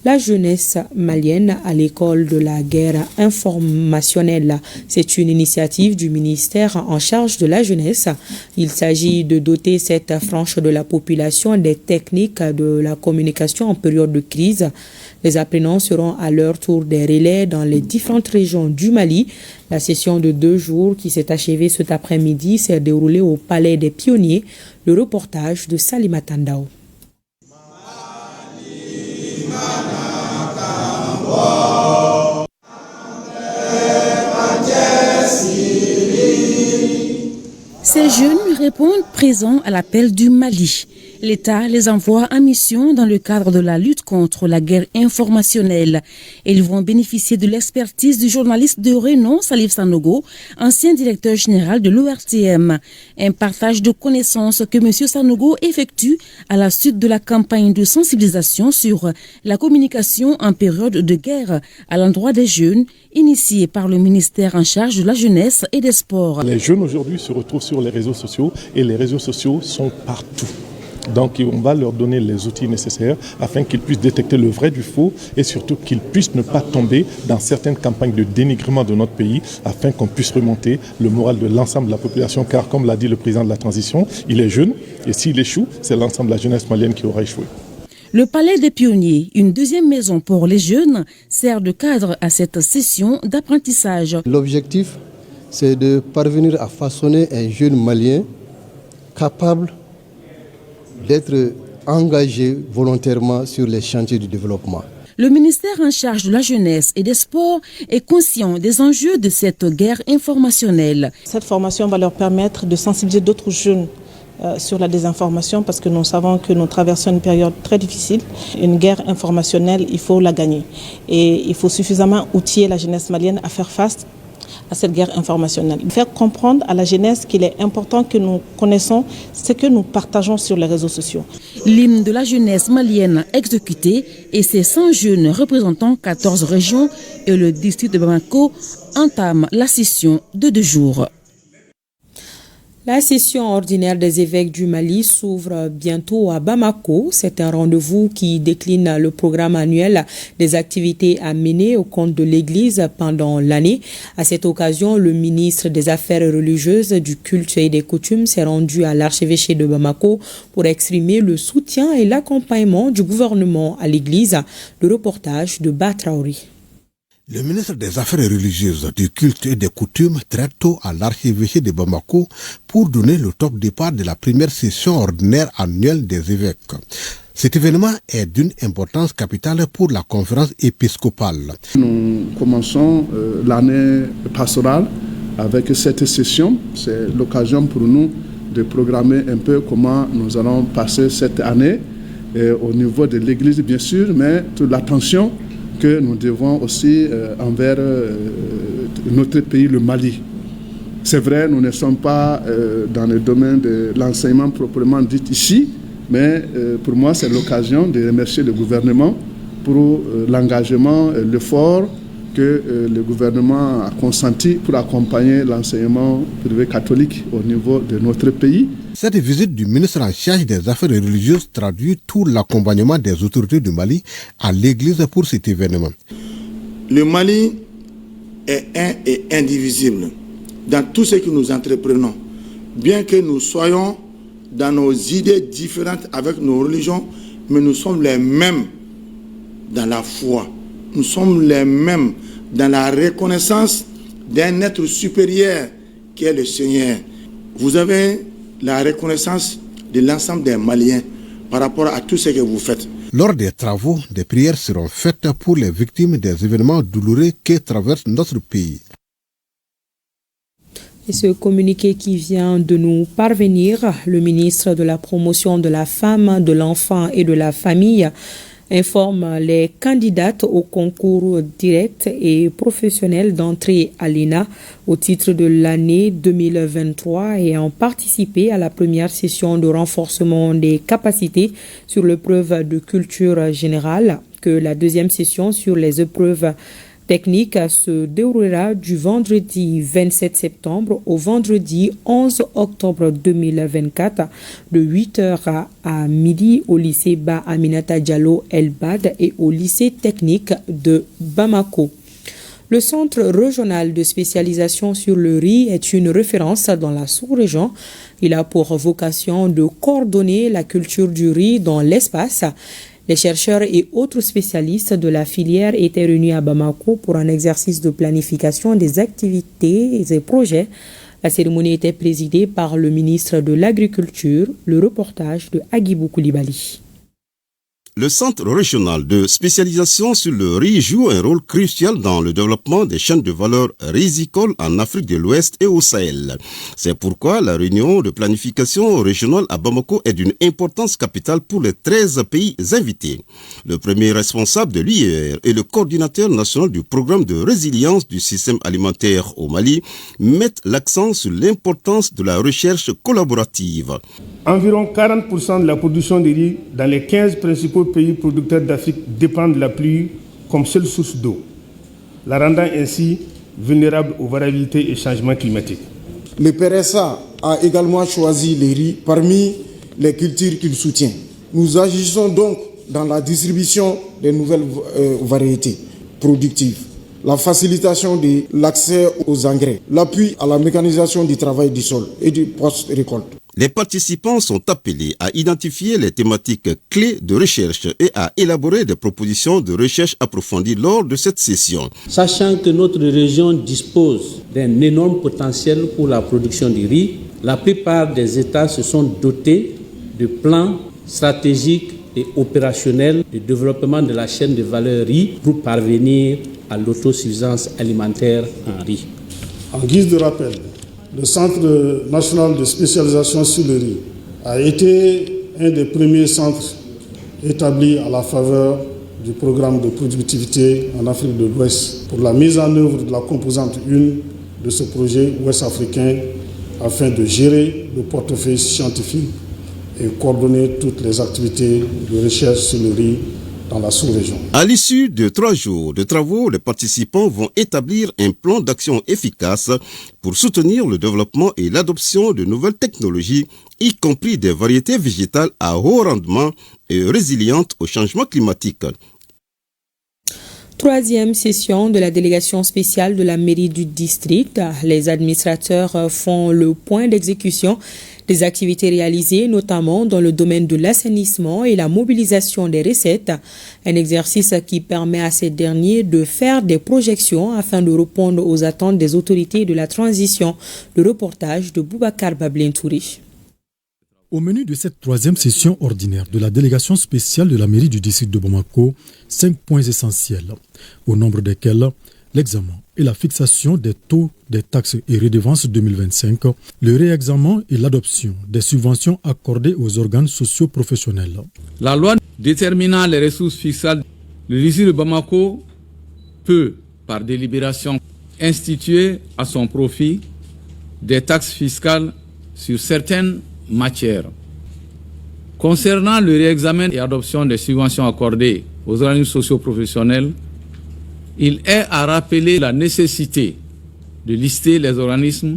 La jeunesse malienne à l'école de la guerre informationnelle. C'est une initiative du ministère en charge de la jeunesse. Il s'agit de doter cette frange de la population des techniques de la communication en période de crise. Les apprenants seront à leur tour des relais dans les différentes régions du Mali. La session de 2 jours qui s'est achevée cet après-midi s'est déroulée au Palais des Pionniers. Le reportage de Salima Tandao. Ces jeunes répondent présents à l'appel du Mali. L'État les envoie en mission dans le cadre de la lutte contre la guerre informationnelle. Ils vont bénéficier de l'expertise du journaliste de renom Salif Sanogo, ancien directeur général de l'ORTM. Un partage de connaissances que M. Sanogo effectue à la suite de la campagne de sensibilisation sur la communication en période de guerre à l'endroit des jeunes, initiée par le ministère en charge de la jeunesse et des sports. Les jeunes aujourd'hui se retrouvent sur les réseaux sociaux et les réseaux sociaux sont partout. Donc on va leur donner les outils nécessaires afin qu'ils puissent détecter le vrai du faux et surtout qu'ils puissent ne pas tomber dans certaines campagnes de dénigrement de notre pays afin qu'on puisse remonter le moral de l'ensemble de la population car comme l'a dit le président de la transition, il est jeune et s'il échoue, c'est l'ensemble de la jeunesse malienne qui aura échoué. Le Palais des Pionniers, une deuxième maison pour les jeunes, sert de cadre à cette session d'apprentissage. L'objectif, c'est de parvenir à façonner un jeune malien capable d'être engagé volontairement sur les chantiers du développement. Le ministère en charge de la jeunesse et des sports est conscient des enjeux de cette guerre informationnelle. Cette formation va leur permettre de sensibiliser d'autres jeunes sur la désinformation parce que nous savons que nous traversons une période très difficile. Une guerre informationnelle, il faut la gagner. Et il faut suffisamment outiller la jeunesse malienne à faire face à cette guerre informationnelle. Faire comprendre à la jeunesse qu'il est important que nous connaissons ce que nous partageons sur les réseaux sociaux. L'hymne de la jeunesse malienne exécuté et ses 100 jeunes représentant 14 régions et le district de Bamako entament la session de 2 jours. La session ordinaire des évêques du Mali s'ouvre bientôt à Bamako. C'est un rendez-vous qui décline le programme annuel des activités à mener au compte de l'Église pendant l'année. À cette occasion, le ministre des Affaires religieuses, du culte et des coutumes s'est rendu à l'archevêché de Bamako pour exprimer le soutien et l'accompagnement du gouvernement à l'Église. Le reportage de Batraouri. Le ministre des Affaires religieuses, du culte et des coutumes traite tôt à l'archevêché de Bamako pour donner le top départ de la première session ordinaire annuelle des évêques. Cet événement est d'une importance capitale pour la conférence épiscopale. Nous commençons l'année pastorale avec cette session. C'est l'occasion pour nous de programmer un peu comment nous allons passer cette année au niveau de l'Église, bien sûr, mais toute l'attention que nous devons aussi envers notre pays, le Mali. C'est vrai, nous ne sommes pas dans le domaine de l'enseignement proprement dit ici, mais pour moi, c'est l'occasion de remercier le gouvernement pour l'engagement, l'effort que le gouvernement a consenti pour accompagner l'enseignement privé catholique au niveau de notre pays. Cette visite du ministre en charge des Affaires religieuses traduit tout l'accompagnement des autorités du Mali à l'Église pour cet événement. Le Mali est un et indivisible dans tout ce que nous entreprenons. Bien que nous soyons dans nos idées différentes avec nos religions, mais nous sommes les mêmes dans la foi. Nous sommes les mêmes dans la reconnaissance d'un être supérieur qui est le Seigneur. Vous avez la reconnaissance de l'ensemble des Maliens par rapport à tout ce que vous faites. Lors des travaux, des prières seront faites pour les victimes des événements douloureux que traverse notre pays. Et ce communiqué qui vient de nous parvenir, le ministre de la Promotion de la Femme, de l'Enfant et de la Famille informe les candidates au concours direct et professionnel d'entrée à l'ENA au titre de l'année 2023 et ont participé à la première session de renforcement des capacités sur l'épreuve de culture générale, que la deuxième session sur les épreuves technique se déroulera du vendredi 27 septembre au vendredi 11 octobre 2024 de 8h à midi au lycée Ba Aminata Diallo El-Bad et au lycée technique de Bamako. Le centre régional de spécialisation sur le riz est une référence dans la sous-région. Il a pour vocation de coordonner la culture du riz dans l'espace. Les chercheurs et autres spécialistes de la filière étaient réunis à Bamako pour un exercice de planification des activités et projets. La cérémonie était présidée par le ministre de l'Agriculture. Le reportage de Agibou Koulibaly. Le Centre régional de spécialisation sur le riz joue un rôle crucial dans le développement des chaînes de valeur rizicoles en Afrique de l'Ouest et au Sahel. C'est pourquoi la réunion de planification régionale à Bamako est d'une importance capitale pour les 13 pays invités. Le premier responsable de l'UIR et le coordinateur national du programme de résilience du système alimentaire au Mali mettent l'accent sur l'importance de la recherche collaborative. Environ 40% de la production de riz dans les 15 principaux pays producteurs d'Afrique dépendent de la pluie comme seule source d'eau, la rendant ainsi vulnérable aux variabilités et changements climatiques. Le PRSA a également choisi le riz parmi les cultures qu'il soutient. Nous agissons donc dans la distribution des nouvelles variétés productives, la facilitation de l'accès aux engrais, l'appui à la mécanisation du travail du sol et du post-récolte. Les participants sont appelés à identifier les thématiques clés de recherche et à élaborer des propositions de recherche approfondies lors de cette session. Sachant que notre région dispose d'un énorme potentiel pour la production du riz, la plupart des États se sont dotés de plans stratégiques et opérationnels de développement de la chaîne de valeur riz pour parvenir à l'autosuffisance alimentaire en riz. En guise de rappel, le Centre national de spécialisation sur le riz a été un des premiers centres établis à la faveur du programme de productivité en Afrique de l'Ouest pour la mise en œuvre de la composante 1 de ce projet ouest-africain afin de gérer le portefeuille scientifique et coordonner toutes les activités de recherche sur le riz dans la sous-région. À l'issue de 3 jours de travaux, les participants vont établir un plan d'action efficace pour soutenir le développement et l'adoption de nouvelles technologies, y compris des variétés végétales à haut rendement et résilientes au changement climatique. Troisième session de la délégation spéciale de la mairie du district. Les administrateurs font le point d'exécution Des activités réalisées notamment dans le domaine de l'assainissement et la mobilisation des recettes, un exercice qui permet à ces derniers de faire des projections afin de répondre aux attentes des autorités de la transition. Le reportage de Boubacar Bablin-Touri. Au menu de cette troisième session ordinaire de la délégation spéciale de la mairie du district de Bamako, 5 points essentiels, au nombre desquels l'examen et la fixation des taux des taxes et redevances 2025, le réexamen et l'adoption des subventions accordées aux organes socio-professionnels. La loi déterminant les ressources fiscales, le district de Bamako peut, par délibération, instituer à son profit des taxes fiscales sur certaines matières. Concernant le réexamen et adoption des subventions accordées aux organismes socio-professionnels, il est à rappeler la nécessité de lister les organismes,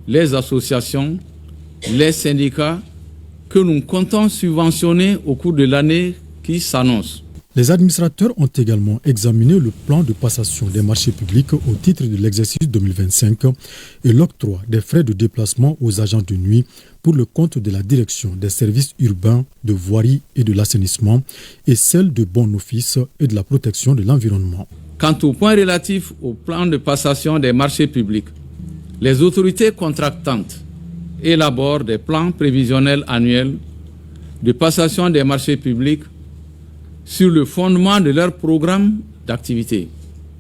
les associations, les syndicats que nous comptons subventionner au cours de l'année qui s'annonce. Les administrateurs ont également examiné le plan de passation des marchés publics au titre de l'exercice 2025 et l'octroi des frais de déplacement aux agents de nuit pour le compte de la direction des services urbains, de voirie et de l'assainissement et celle de bon office et de la protection de l'environnement. Quant au point relatif au plan de passation des marchés publics, les autorités contractantes élaborent des plans prévisionnels annuels de passation des marchés publics sur le fondement de leur programme d'activité.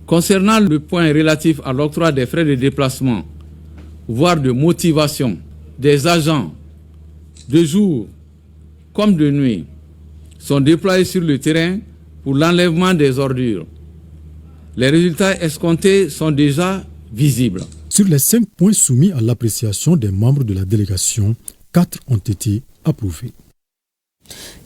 Concernant le point relatif à l'octroi des frais de déplacement, voire de motivation des agents de jour comme de nuit sont déployés sur le terrain pour l'enlèvement des ordures. Les résultats escomptés sont déjà visibles. Sur les 5 points soumis à l'appréciation des membres de la délégation, 4 ont été approuvés.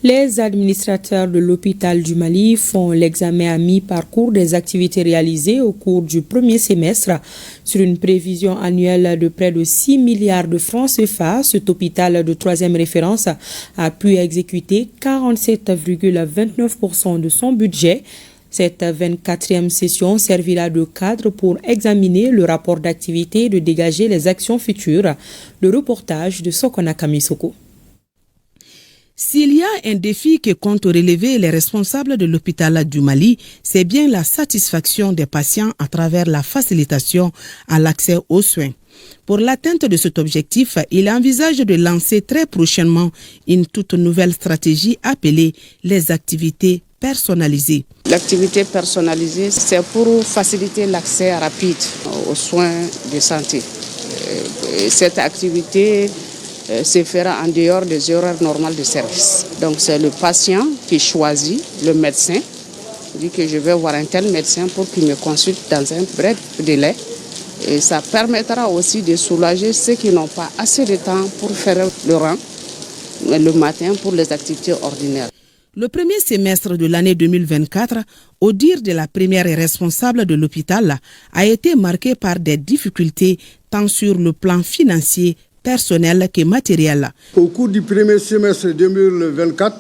Les administrateurs de l'hôpital du Mali font l'examen à mi-parcours des activités réalisées au cours du premier semestre. Sur une prévision annuelle de près de 6 milliards de francs CFA, cet hôpital de troisième référence a pu exécuter 47,29% de son budget. Cette 24e session servira de cadre pour examiner le rapport d'activité et de dégager les actions futures. Le reportage de Sokona Kamisoko. S'il y a un défi que comptent relever les responsables de l'hôpital du Mali, c'est bien la satisfaction des patients à travers la facilitation à l'accès aux soins. Pour l'atteinte de cet objectif, il envisage de lancer très prochainement une toute nouvelle stratégie appelée les activités personnalisées. L'activité personnalisée, c'est pour faciliter l'accès rapide aux soins de santé. Cette activité se fera en dehors des horaires normales de service. Donc c'est le patient qui choisit le médecin, dit que je vais voir un tel médecin pour qu'il me consulte dans un bref délai. Et ça permettra aussi de soulager ceux qui n'ont pas assez de temps pour faire le rang le matin pour les activités ordinaires. Le premier semestre de l'année 2024, au dire de la première responsable de l'hôpital, a été marqué par des difficultés tant sur le plan financier, personnel que matériel. Au cours du premier semestre 2024,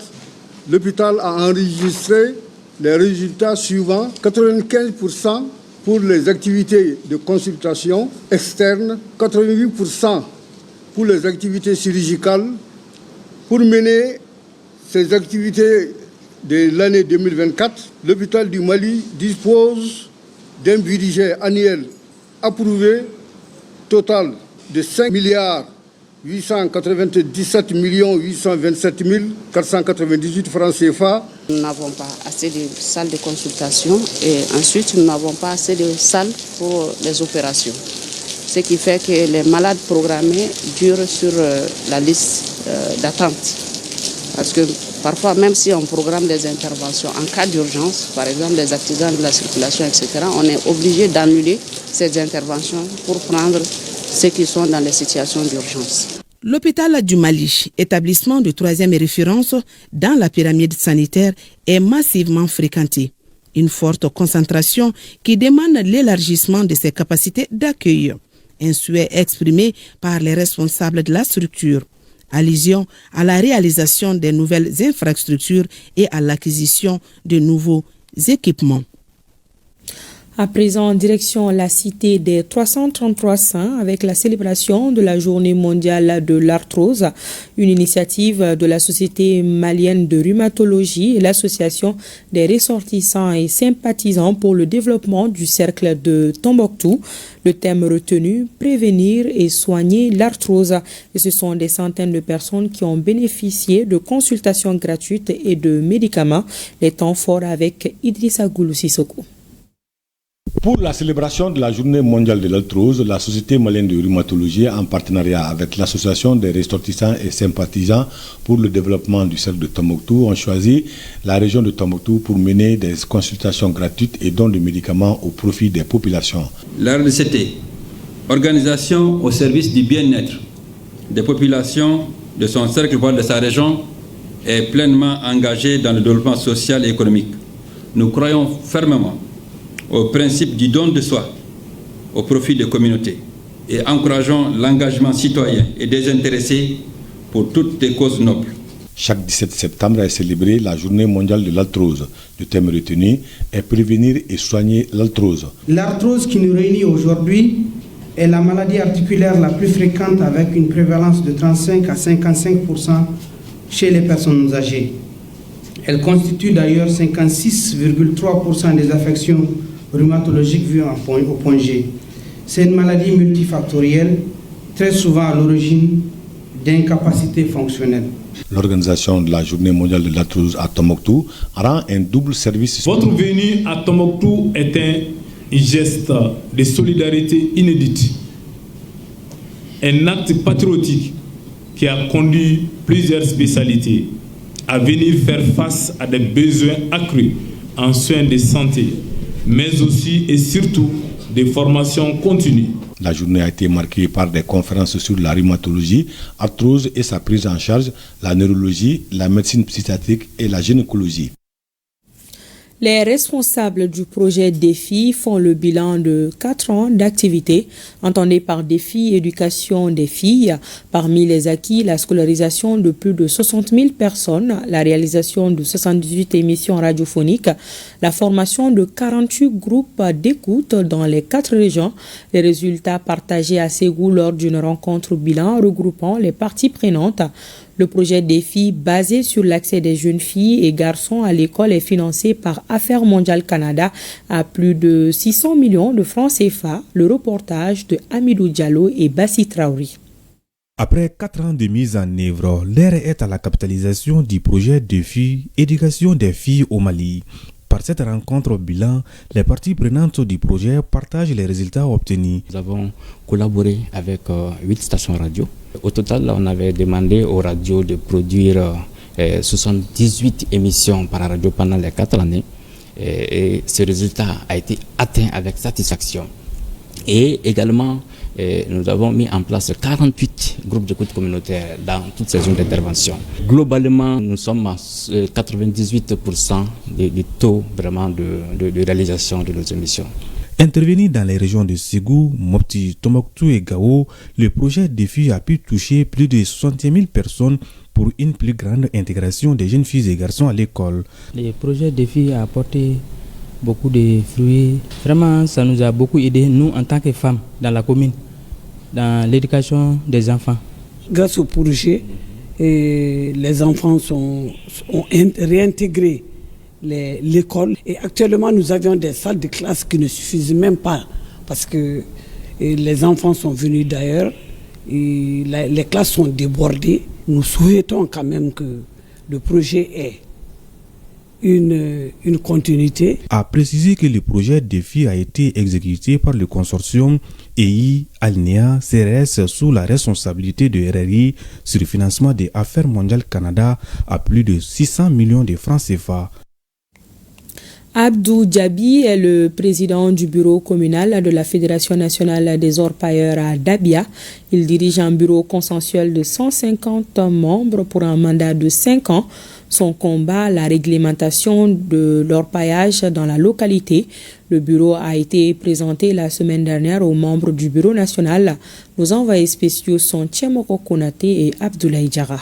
l'hôpital a enregistré les résultats suivants: 95% pour les activités de consultation externe, 88% pour les activités chirurgicales. Pour mener ces activités de l'année 2024, l'hôpital du Mali dispose d'un budget annuel approuvé total de 5 milliards 897 827 498 francs CFA. Nous n'avons pas assez de salles de consultation et ensuite nous n'avons pas assez de salles pour les opérations. Ce qui fait que les malades programmés durent sur la liste d'attente. Parce que parfois, même si on programme des interventions en cas d'urgence, par exemple des accidents de la circulation, etc., on est obligé d'annuler ces interventions pour prendre ceux qui sont dans les situations d'urgence. L'hôpital du Mali, établissement de troisième référence dans la pyramide sanitaire, est massivement fréquenté. Une forte concentration qui demande l'élargissement de ses capacités d'accueil. Un souhait exprimé par les responsables de la structure. Allusion à la réalisation des nouvelles infrastructures et à l'acquisition de nouveaux équipements. À présent, en direction la cité des 333 saints avec la célébration de la journée mondiale de l'arthrose, une initiative de la Société malienne de rhumatologie et l'association des ressortissants et sympathisants pour le développement du cercle de Tombouctou. Le thème retenu, prévenir et soigner l'arthrose. Et ce sont des centaines de personnes qui ont bénéficié de consultations gratuites et de médicaments. Les temps forts avec Idrissa Goulou Sissoko. Pour la célébration de la journée mondiale de l'arthrose, la Société malienne de rhumatologie, en partenariat avec l'Association des ressortissants et sympathisants pour le développement du cercle de Tombouctou, ont choisi la région de Tombouctou pour mener des consultations gratuites et dons de médicaments au profit des populations. La RDCT, organisation au service du bien-être des populations de son cercle, voire de sa région, est pleinement engagée dans le développement social et économique. Nous croyons fermement au principe du don de soi au profit des communautés et encourageons l'engagement citoyen et désintéressé pour toutes les causes nobles. Chaque 17 septembre est célébrée la journée mondiale de l'arthrose. Le thème retenu est prévenir et soigner l'arthrose. L'arthrose qui nous réunit aujourd'hui est la maladie articulaire la plus fréquente avec une prévalence de 35 à 55% chez les personnes âgées. Elle constitue d'ailleurs 56,3% des affections rhumatologiques vues au point G. C'est une maladie multifactorielle, très souvent à l'origine d'incapacités fonctionnelles. L'organisation de la journée mondiale de l'arthrose à Tombouctou rend un double service. Votre venue à Tombouctou est un geste de solidarité inédite, un acte patriotique qui a conduit plusieurs spécialités à venir faire face à des besoins accrus en soins de santé, mais aussi et surtout des formations continues. La journée a été marquée par des conférences sur la rhumatologie, arthrose et sa prise en charge, la neurologie, la médecine psychiatrique et la gynécologie. Les responsables du projet DEFI font le bilan de 4 ans d'activité. Entendez par DEFI éducation des filles. Parmi les acquis, la scolarisation de plus de 60 000 personnes, la réalisation de 78 émissions radiophoniques, la formation de 48 groupes d'écoute dans les 4 régions. Les résultats partagés à Ségou lors d'une rencontre bilan regroupant les parties prenantes. Le projet DEFI, basé sur l'accès des jeunes filles et garçons à l'école, est financé par Affaires mondiales Canada à plus de 600 millions de francs CFA. Le reportage de Amidou Diallo et Bassi Traori. Après 4 ans de mise en œuvre, l'heure est à la capitalisation du projet DEFI, éducation des filles au Mali. Par cette rencontre bilan, les parties prenantes du projet partagent les résultats obtenus. Nous avons collaboré avec 8 stations radio. Au total, on avait demandé aux radios de produire 78 émissions par radio pendant les 4 années. Et ce résultat a été atteint avec satisfaction. Et également, nous avons mis en place 48 groupes d'écoute communautaire dans toutes ces zones d'intervention. Globalement, nous sommes à 98% du taux vraiment de réalisation de nos émissions. Intervenu dans les régions de Ségou, Mopti, Tombouctou et Gao, le projet DEFI a pu toucher plus de 60 000 personnes pour une plus grande intégration des jeunes filles et garçons à l'école. Le projet DEFI a apporté beaucoup de fruits. Vraiment, ça nous a beaucoup aidé, nous, en tant que femmes, dans la commune, dans l'éducation des enfants. Grâce au projet, les enfants ont réintégré l'école. Et actuellement, nous avions des salles de classe qui ne suffisent même pas parce que les enfants sont venus d'ailleurs et les classes sont débordées. Nous souhaitons quand même que le projet ait une continuité. A précisé que le projet DEFI a été exécuté par le consortium EI Alnea CRS sous la responsabilité de RRI sur le financement des Affaires mondiales Canada à plus de 600 millions de francs CFA. Abdou Djabi est le président du bureau communal de la Fédération nationale des orpailleurs à Dabia. Il dirige un bureau consensuel de 150 membres pour un mandat de 5 ans. Son combat, la réglementation de l'orpaillage dans la localité. Le bureau a été présenté la semaine dernière aux membres du bureau national. Nos envoyés spéciaux sont Tchemoko Konaté et Abdoulaye Diarra.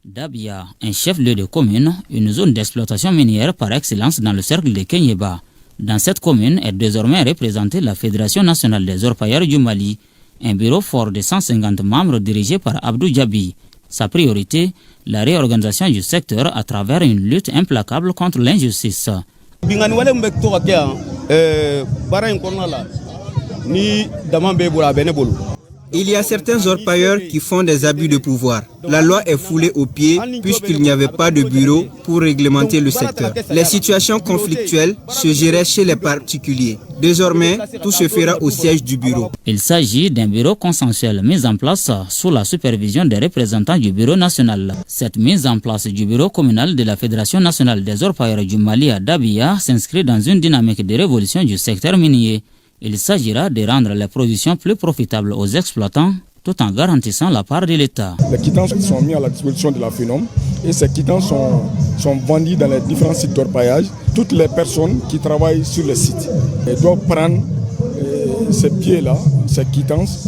Dabia, un chef-lieu de commune, une zone d'exploitation minière par excellence dans le cercle de Kenyeba. Dans cette commune est désormais représentée la Fédération nationale des orpailleurs du Mali, un bureau fort de 150 membres dirigé par Abdou Djabi. Sa priorité, la réorganisation du secteur à travers une lutte implacable contre l'injustice. Il y a certains orpailleurs qui font des abus de pouvoir. La loi est foulée aux pieds puisqu'il n'y avait pas de bureau pour réglementer le secteur. Les situations conflictuelles se géraient chez les particuliers. Désormais, tout se fera au siège du bureau. Il s'agit d'un bureau consensuel mis en place sous la supervision des représentants du bureau national. Cette mise en place du bureau communal de la Fédération nationale des orpailleurs du Mali à Dabia s'inscrit dans une dynamique de révolution du secteur minier. Il s'agira de rendre les productions plus profitables aux exploitants tout en garantissant la part de l'État. Les quittances sont mises à la disposition de la FENOM et ces quittances sont vendues dans les différents sites d'orpaillage. Toutes les personnes qui travaillent sur le site doivent prendre ces pieds-là, ces quittances.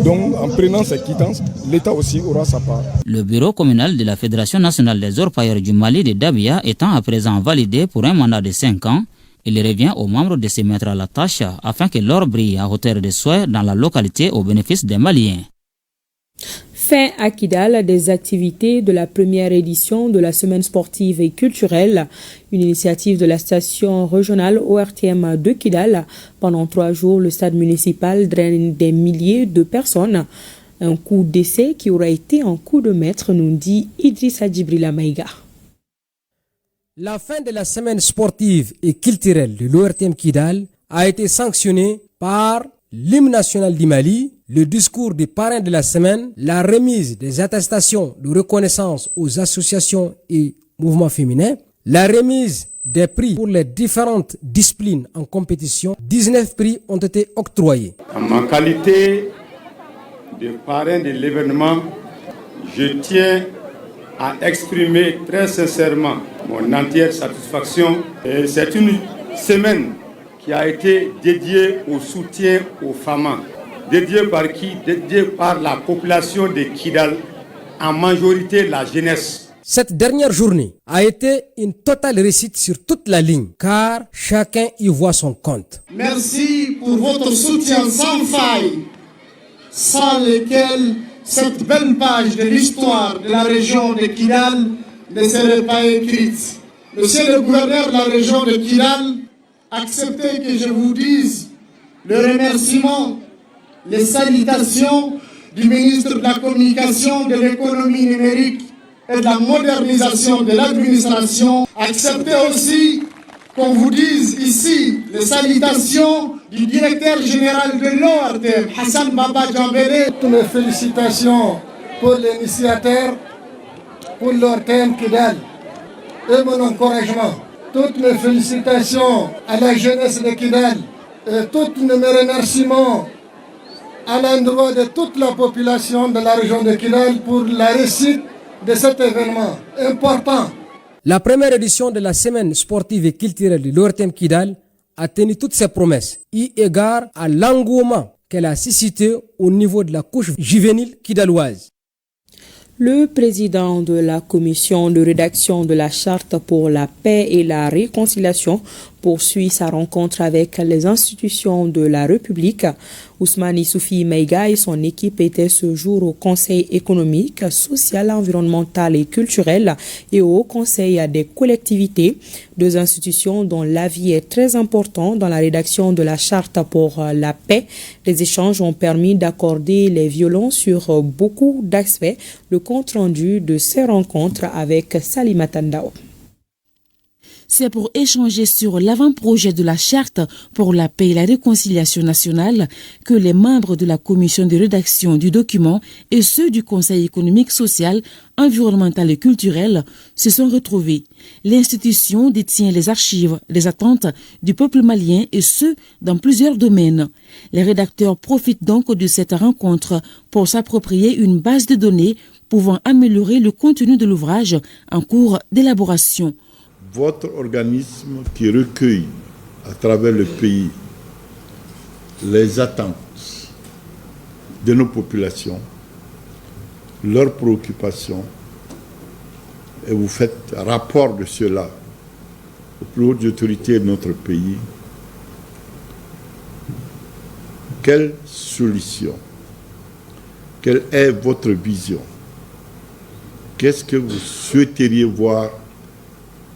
Donc en prenant ces quittances, l'État aussi aura sa part. Le bureau communal de la Fédération nationale des orpailleurs du Mali de Dabia étant à présent validé pour un mandat de 5 ans, il revient aux membres de se mettre à la tâche afin que l'or brille à hauteur de souhait dans la localité au bénéfice des Maliens. Fin à Kidal des activités de la première édition de la semaine sportive et culturelle, une initiative de la station régionale ORTM de Kidal. Pendant 3 jours, le stade municipal draine des milliers de personnes. Un coup d'essai qui aura été un coup de maître, nous dit Idrissa Djibrila Maïga. La fin de la semaine sportive et culturelle de l'ORTM Kidal a été sanctionnée par l'hymne national du Mali, le discours des parrains de la semaine, la remise des attestations de reconnaissance aux associations et mouvements féminins, la remise des prix pour les différentes disciplines en compétition. 19 prix ont été octroyés. En ma qualité de parrain de l'événement, je tiens à exprimer très sincèrement mon entière satisfaction. Et c'est une semaine qui a été dédiée au soutien aux femmes. Dédiée par qui? Dédiée par la population de Kidal, en majorité la jeunesse. Cette dernière journée a été une totale réussite sur toute la ligne, car chacun y voit son compte. Merci pour votre soutien sans faille, sans lequel cette belle page de l'histoire de la région de Kidal ne serait pas écrite. Monsieur le gouverneur de la région de Kidal, acceptez que je vous dise le remerciement, les salutations du ministre de la Communication, de l'économie numérique et de la modernisation de l'administration. Acceptez aussi qu'on vous dise ici les salutations du directeur général de l'ORTM, Hassan Baba Djambélé. Toutes mes félicitations pour l'initiateur, pour l'ORTM Kidal et mon encouragement. Toutes mes félicitations à la jeunesse de Kidal et tous mes remerciements à l'endroit de toute la population de la région de Kidal pour la réussite de cet événement important. La première édition de la semaine sportive et culturelle de l'ORTM Kidal a tenu toutes ses promesses, eu égard à l'engouement qu'elle a suscité au niveau de la couche juvénile kidaloise. Le président de la commission de rédaction de la Charte pour la paix et la réconciliation poursuit sa rencontre avec les institutions de la République. Ousmane Issoufi Maïga et son équipe étaient ce jour au Conseil économique, social, environnemental et culturel et au Conseil des collectivités, 2 institutions dont l'avis est très important dans la rédaction de la Charte pour la paix. Les échanges ont permis d'accorder les violons sur beaucoup d'aspects. Le compte-rendu de ces rencontres avec Salimata Ndao. C'est pour échanger sur l'avant-projet de la Charte pour la paix et la réconciliation nationale que les membres de la commission de rédaction du document et ceux du Conseil économique, social, environnemental et culturel se sont retrouvés. L'institution détient les archives, les attentes du peuple malien et ce, dans plusieurs domaines. Les rédacteurs profitent donc de cette rencontre pour s'approprier une base de données pouvant améliorer le contenu de l'ouvrage en cours d'élaboration. Votre organisme qui recueille à travers le pays les attentes de nos populations, leurs préoccupations, et vous faites rapport de cela aux plus hautes autorités de notre pays, quelle solution, quelle est votre vision? Qu'est-ce que vous souhaiteriez voir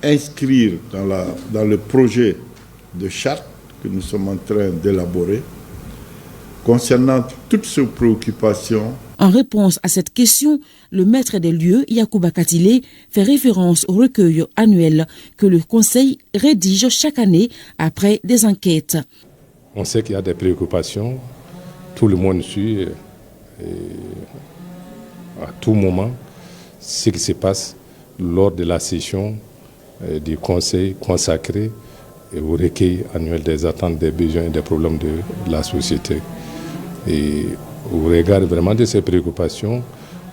inscrire dans le projet de charte que nous sommes en train d'élaborer concernant toutes ces préoccupations? En réponse à cette question, le maître des lieux, Yacouba Katile, fait référence au recueil annuel que le Conseil rédige chaque année après des enquêtes. On sait qu'il y a des préoccupations, tout le monde suit à tout moment ce qui se passe lors de la session du Conseil consacré au recueil annuel des attentes, des besoins et des problèmes de la société. Et au regard vraiment de ces préoccupations,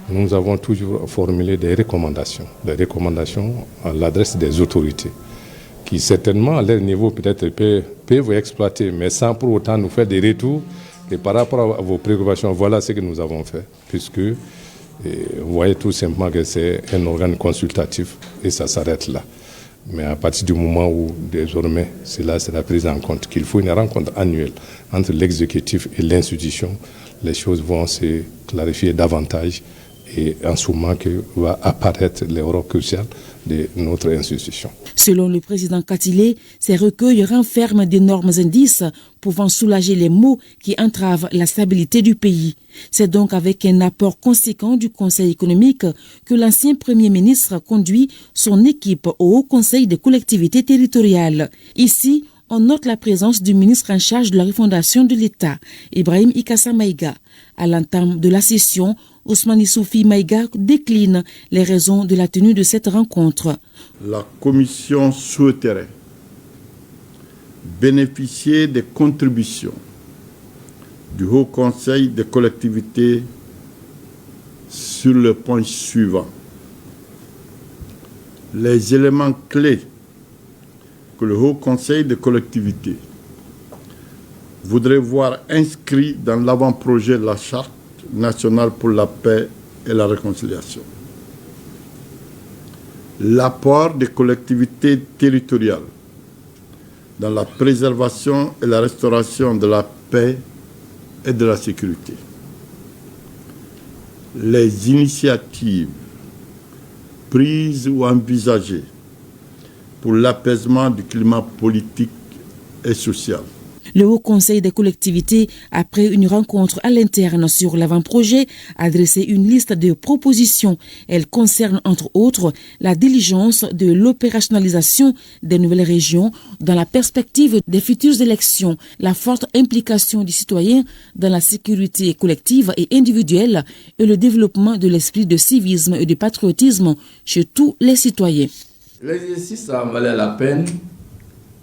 nous avons toujours formulé des recommandations à l'adresse des autorités, qui certainement à leur niveau peut-être peuvent exploiter, mais sans pour autant nous faire des retours. Et par rapport à vos préoccupations, voilà ce que nous avons fait, puisque vous voyez tout simplement que c'est un organe consultatif et ça s'arrête là. Mais à partir du moment où désormais cela sera pris en compte, qu'il faut une rencontre annuelle entre l'exécutif et l'institution, les choses vont se clarifier davantage et en ce moment que va apparaître le rôle crucial de notre institution. Selon le président Katile, ces recueils renferment d'énormes indices pouvant soulager les maux qui entravent la stabilité du pays. C'est donc avec un apport conséquent du Conseil économique que l'ancien Premier ministre conduit son équipe au Haut Conseil des collectivités territoriales. Ici, on note la présence du ministre en charge de la refondation de l'État, Ibrahim Ikassa Maïga. À l'entame de la session, Ousmane Soufi Maïga décline les raisons de la tenue de cette rencontre. La Commission souhaiterait bénéficier des contributions du Haut Conseil des collectivités sur le point suivant. Les éléments clés que le Haut Conseil des collectivités voudrait voir inscrits dans l'avant-projet de la Charte nationale pour la paix et la réconciliation. L'apport des collectivités territoriales dans la préservation et la restauration de la paix et de la sécurité. Les initiatives prises ou envisagées pour l'apaisement du climat politique et social. Le Haut Conseil des collectivités, après une rencontre à l'interne sur l'avant-projet, a dressé une liste de propositions. Elle concerne entre autres la diligence de l'opérationnalisation des nouvelles régions dans la perspective des futures élections, la forte implication des citoyens dans la sécurité collective et individuelle et le développement de l'esprit de civisme et de patriotisme chez tous les citoyens. L'exercice en valait la peine.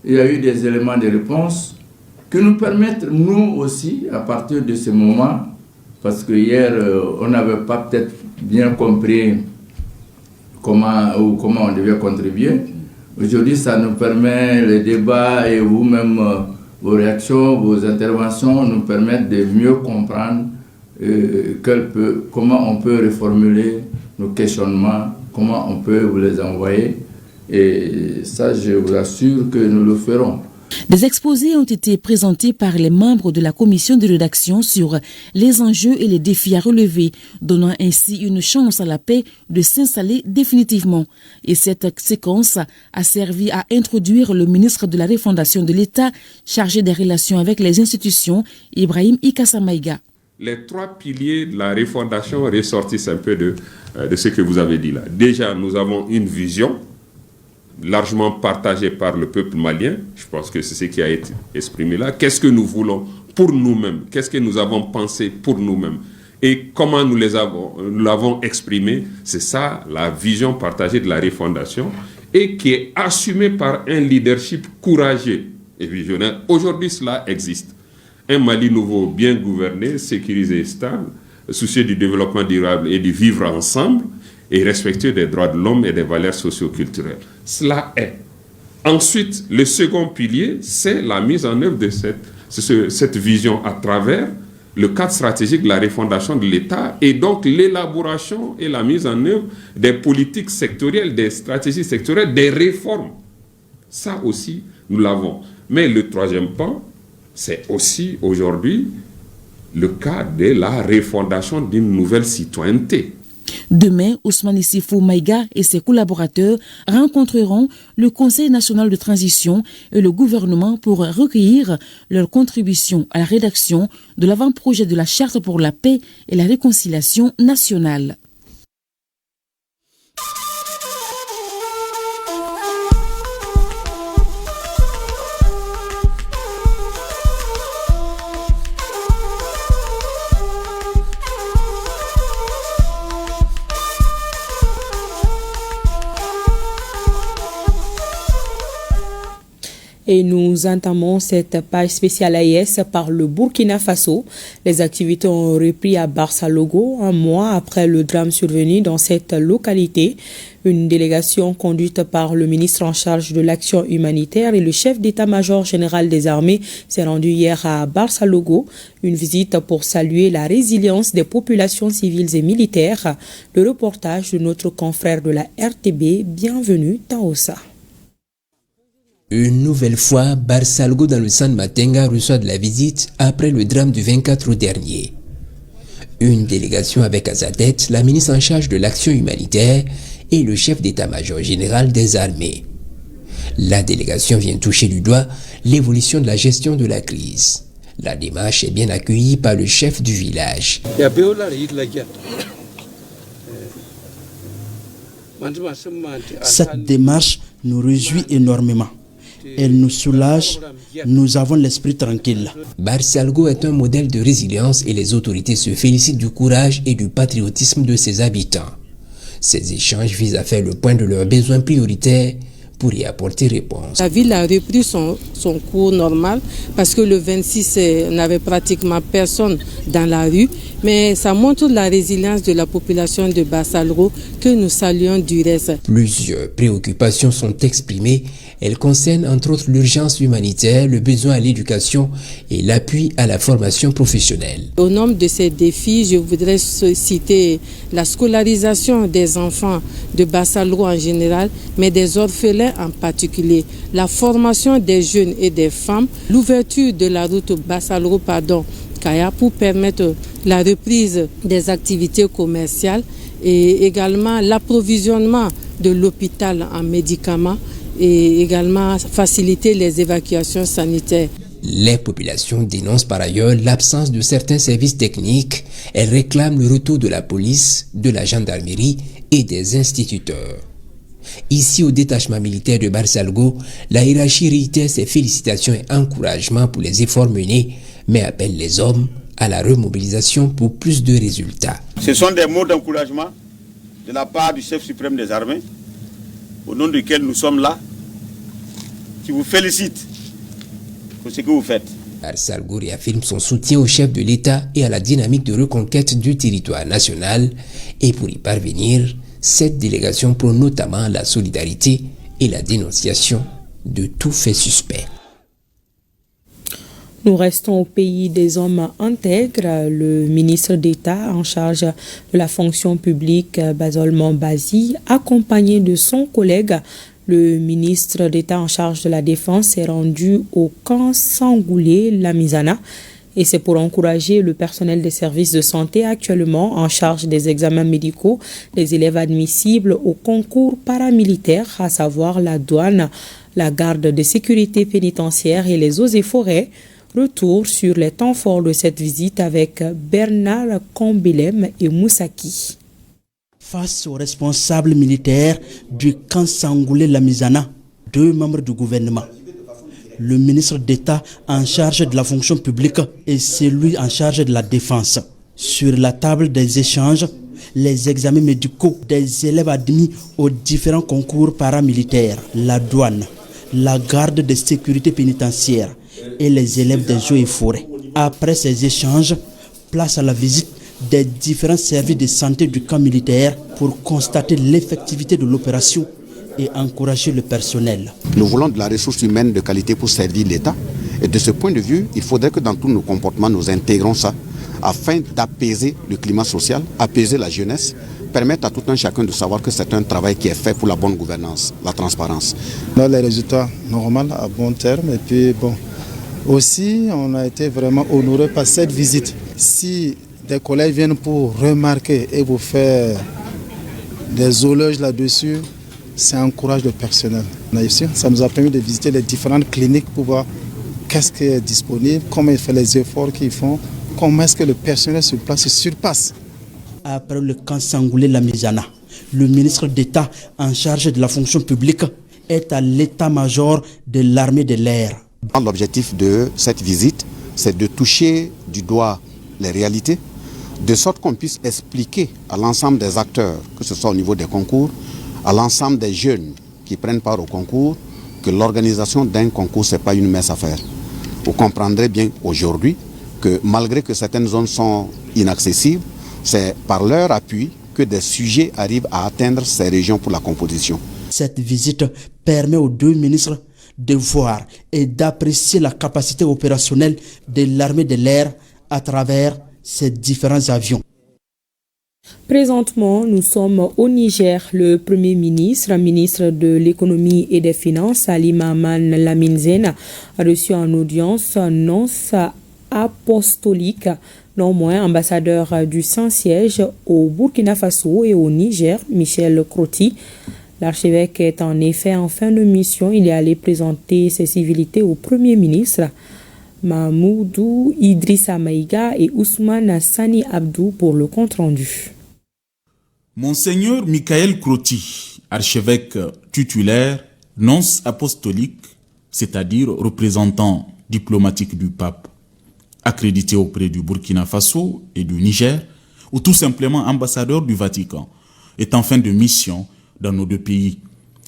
Il y a eu des éléments de réponse qui nous permettent, nous aussi, à partir de ce moment, parce que hier, on n'avait pas peut-être bien compris comment on devait contribuer. Aujourd'hui, ça nous permet, le débat et vous-même, vos réactions, vos interventions, nous permettent de mieux comprendre comment on peut reformuler nos questionnements, comment on peut vous les envoyer. Et ça, je vous assure que nous le ferons. Des exposés ont été présentés par les membres de la commission de rédaction sur les enjeux et les défis à relever, donnant ainsi une chance à la paix de s'installer définitivement. Et cette séquence a servi à introduire le ministre de la refondation de l'État chargé des relations avec les institutions, Ibrahim Ikassa Maïga. Les trois piliers de la refondation ressortissent un peu de ce que vous avez dit là. Déjà, nous avons une vision largement partagé par le peuple malien. Je pense que c'est ce qui a été exprimé là. Qu'est-ce que nous voulons pour nous-mêmes? Qu'est-ce que nous avons pensé pour nous-mêmes? Et comment nous l'avons exprimé? C'est ça, la vision partagée de la refondation et qui est assumée par un leadership courageux et visionnaire. Aujourd'hui, cela existe. Un Mali nouveau, bien gouverné, sécurisé et stable, soucieux du développement durable et du vivre ensemble, et respecter des droits de l'homme et des valeurs socio-culturelles. Cela est. Ensuite, le second pilier, c'est la mise en œuvre de cette vision à travers le cadre stratégique de la refondation de l'État et donc l'élaboration et la mise en œuvre des politiques sectorielles, des stratégies sectorielles, des réformes. Ça aussi, nous l'avons. Mais le troisième pan, c'est aussi aujourd'hui le cas de la refondation d'une nouvelle citoyenneté. Demain, Ousmane Issifou Maïga et ses collaborateurs rencontreront le Conseil national de transition et le gouvernement pour recueillir leur contribution à la rédaction de l'avant-projet de la Charte pour la paix et la réconciliation nationale. Et nous entamons cette page spéciale AES par le Burkina Faso. Les activités ont repris à Barça-Logo un mois après le drame survenu dans cette localité. Une délégation conduite par le ministre en charge de l'action humanitaire et le chef d'état-major général des armées s'est rendue hier à Barça-Logo. Une visite pour saluer la résilience des populations civiles et militaires. Le reportage de notre confrère de la RTB, bienvenue Taosa. Une nouvelle fois, Barça-Logo dans le San Matenga reçoit de la visite après le drame du 24 août dernier. Une délégation avec à sa tête la ministre en charge de l'action humanitaire et le chef d'état-major général des armées. La délégation vient toucher du doigt l'évolution de la gestion de la crise. La démarche est bien accueillie par le chef du village. Cette démarche nous réjouit énormément. Elle nous soulage, nous avons l'esprit tranquille. Barça-Logo est un modèle de résilience et les autorités se félicitent du courage et du patriotisme de ses habitants. Ces échanges visent à faire le point de leurs besoins prioritaires pour y apporter réponse. La ville a repris son cours normal parce que le 26, on n'avait pratiquement personne dans la rue. Mais ça montre la résilience de la population de Barça-Logo que nous saluons du reste. Plusieurs préoccupations sont exprimées. Elles concernent entre autres l'urgence humanitaire, le besoin à l'éducation et l'appui à la formation professionnelle. Au nombre de ces défis, je voudrais citer la scolarisation des enfants de Barça-Logo en général, mais des orphelins en particulier, la formation des jeunes et des femmes, l'ouverture de la route Barça-Logo, Kaya pour permettre la reprise des activités commerciales et également l'approvisionnement de l'hôpital en médicaments et également faciliter les évacuations sanitaires. Les populations dénoncent par ailleurs l'absence de certains services techniques. Elles réclament le retour de la police, de la gendarmerie et des instituteurs. Ici, au détachement militaire de Barça-Logo, la hiérarchie réitère ses félicitations et encouragements pour les efforts menés, mais appelle les hommes à la remobilisation pour plus de résultats. Ce sont des mots d'encouragement de la part du chef suprême des armées, au nom duquel nous sommes là, qui vous félicite pour ce que vous faites. Barça-Logo réaffirme son soutien au chef de l'État et à la dynamique de reconquête du territoire national. Et pour y parvenir, cette délégation prône notamment la solidarité et la dénonciation de tout fait suspect. Nous restons au pays des hommes intègres. Le ministre d'État en charge de la fonction publique, Bazold Bazi, accompagné de son collègue, le ministre d'État en charge de la Défense, s'est rendu au camp Sangoulé-Lamizana. Et c'est pour encourager le personnel des services de santé actuellement en charge des examens médicaux des élèves admissibles au concours paramilitaire, à savoir la douane, la garde de sécurité pénitentiaire et les eaux et forêts. Retour sur les temps forts de cette visite avec Bernard Kombelem et Moussaki. Face aux responsables militaires du camp Sangoulé-Lamizana, 2 membres du gouvernement, le ministre d'État en charge de la fonction publique et celui en charge de la défense. Sur la table des échanges, les examens médicaux des élèves admis aux différents concours paramilitaires, la douane, la garde de sécurité pénitentiaire et les élèves des eaux et forêts. Après ces échanges, place à la visite des différents services de santé du camp militaire pour constater l'effectivité de l'opération et encourager le personnel. Nous voulons de la ressource humaine de qualité pour servir l'État. Et de ce point de vue, il faudrait que dans tous nos comportements, nous intégrons ça afin d'apaiser le climat social, apaiser la jeunesse, permettre à tout un chacun de savoir que c'est un travail qui est fait pour la bonne gouvernance, la transparence. On a les résultats normaux à bon terme et puis bon, aussi on a été vraiment honoré par cette visite Si des collègues viennent pour remarquer et vous faire des éloges là-dessus, c'est un courage de personnel. Ça nous a permis de visiter les différentes cliniques pour voir qu'est-ce qui est disponible, comment ils font les efforts qu'ils font, comment est-ce que le personnel sur place se surpasse. Après le camp Sangoulé Lamizana, le ministre d'État en charge de la fonction publique est à l'état-major de l'armée de l'air. L'objectif de cette visite, c'est de toucher du doigt les réalités, de sorte qu'on puisse expliquer à l'ensemble des acteurs, que ce soit au niveau des concours, à l'ensemble des jeunes qui prennent part au concours, que l'organisation d'un concours, ce n'est pas une mince affaire. Vous comprendrez bien aujourd'hui que malgré que certaines zones sont inaccessibles, c'est par leur appui que des sujets arrivent à atteindre ces régions pour la composition. Cette visite permet aux deux ministres de voir et d'apprécier la capacité opérationnelle de l'armée de l'air à travers ces différents avions. Présentement, nous sommes au Niger. Le Premier ministre de l'économie et des finances, Ali Mahaman Lamine Zen, a reçu en audience nonce apostolique, non moins ambassadeur du Saint-Siège au Burkina Faso et au Niger, Michel Croti. L'archevêque est en effet en fin de mission. Il est allé présenter ses civilités au Premier ministre Mahmoudou Idrissa Maïga et Ousmane Sani Abdou pour le compte-rendu. Monseigneur Michael Croti, archevêque titulaire, nonce apostolique, c'est-à-dire représentant diplomatique du pape, accrédité auprès du Burkina Faso et du Niger, ou tout simplement ambassadeur du Vatican, est en fin de mission dans nos deux pays.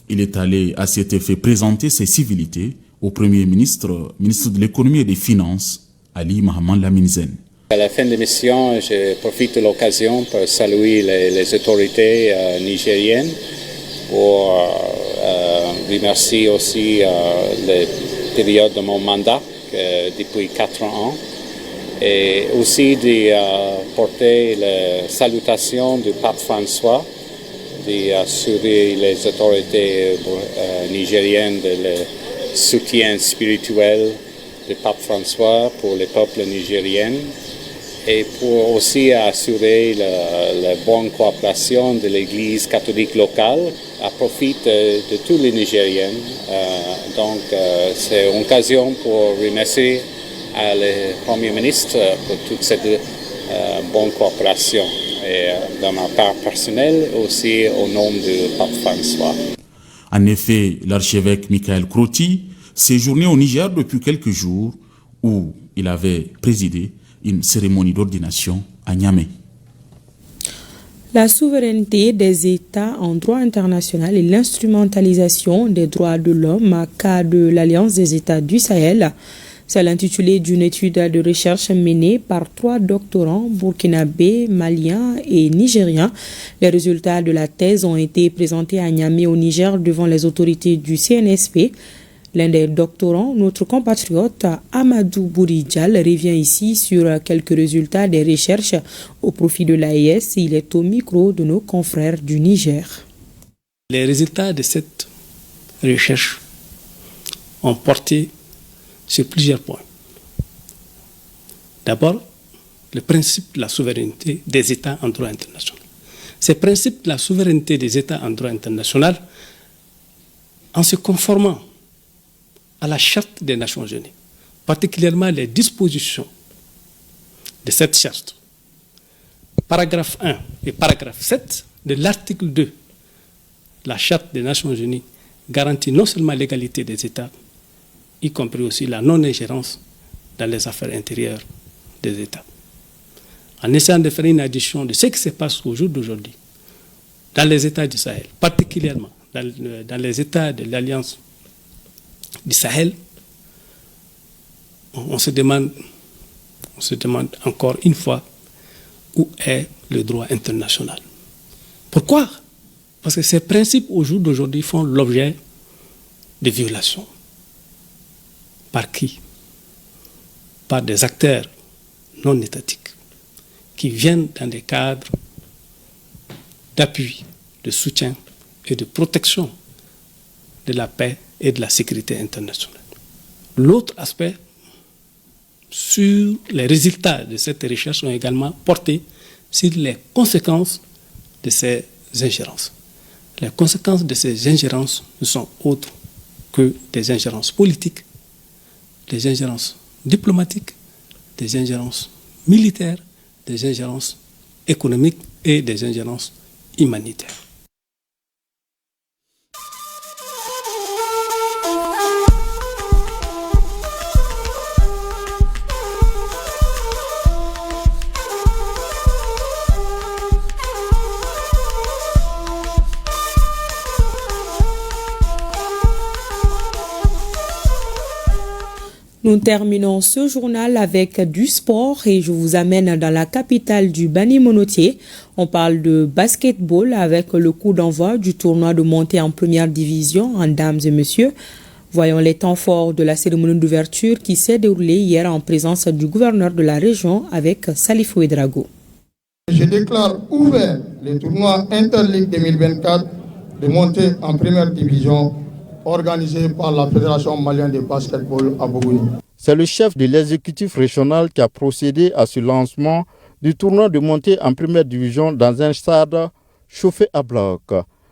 Il est allé à cet effet présenter ses civilités au Premier ministre, ministre de l'économie et des finances, Ali Mahaman Lamine Zen. À la fin de mission, je profite de l'occasion pour saluer les autorités nigériennes, pour remercier aussi la période de mon mandat depuis 4 ans, et aussi de porter la salutation du pape François, d'assurer les autorités nigériennes de le soutien spirituel du pape François pour le peuple nigérien, et pour aussi assurer la bonne coopération de l'Église catholique locale à profit de tous les Nigériens. Donc c'est une occasion pour remercier le Premier ministre pour toute cette bonne coopération, et de ma part personnelle aussi au nom du pape François. En effet, l'archevêque Michael Croti séjournait au Niger depuis quelques jours, où il avait présidé une cérémonie d'ordination à Niamey. La souveraineté des États en droit international et l'instrumentalisation des droits de l'homme à cas de l'Alliance des États du Sahel. C'est l'intitulé d'une étude de recherche menée par 3 doctorants burkinabés, maliens et nigériens. Les résultats de la thèse ont été présentés à Niamey au Niger devant les autorités du CNSP. L'un des doctorants, notre compatriote Amadou Bouridjal, revient ici sur quelques résultats des recherches au profit de l'AES. Il est au micro de nos confrères du Niger. Les résultats de cette recherche ont porté sur plusieurs points. D'abord, le principe de la souveraineté des États en droit international. Ce principe de la souveraineté des États en droit international, en se conformant à la Charte des Nations Unies, particulièrement les dispositions de cette charte, paragraphe 1 et paragraphe 7 de l'article 2, la Charte des Nations Unies garantit non seulement l'égalité des États, y compris aussi la non-ingérence dans les affaires intérieures des États. En essayant de faire une addition de ce qui se passe au jour d'aujourd'hui dans les États du Sahel, particulièrement dans les États de l'Alliance du Sahel, on se demande encore une fois où est le droit international. Pourquoi? Parce que ces principes au jour d'aujourd'hui font l'objet de violations. Par qui? Par des acteurs non étatiques qui viennent dans des cadres d'appui, de soutien et de protection de la paix et de la sécurité internationale. L'autre aspect, sur les résultats de cette recherche ont également porté sur les conséquences de ces ingérences. Les conséquences de ces ingérences ne sont autres que des ingérences politiques, des ingérences diplomatiques, des ingérences militaires, des ingérences économiques et des ingérences humanitaires. Nous terminons ce journal avec du sport et je vous amène dans la capitale du Bani-Monotier. On parle de basketball avec le coup d'envoi du tournoi de montée en première division en dames et messieurs. Voyons les temps forts de la cérémonie d'ouverture qui s'est déroulée hier en présence du gouverneur de la région avec Salif Ouedraogo. Je déclare ouvert le tournoi Interligue 2024 de montée en première division organisé par la Fédération malienne de basketball à Bougouni. C'est le chef de l'exécutif régional qui a procédé à ce lancement du tournoi de montée en première division dans un stade chauffé à bloc.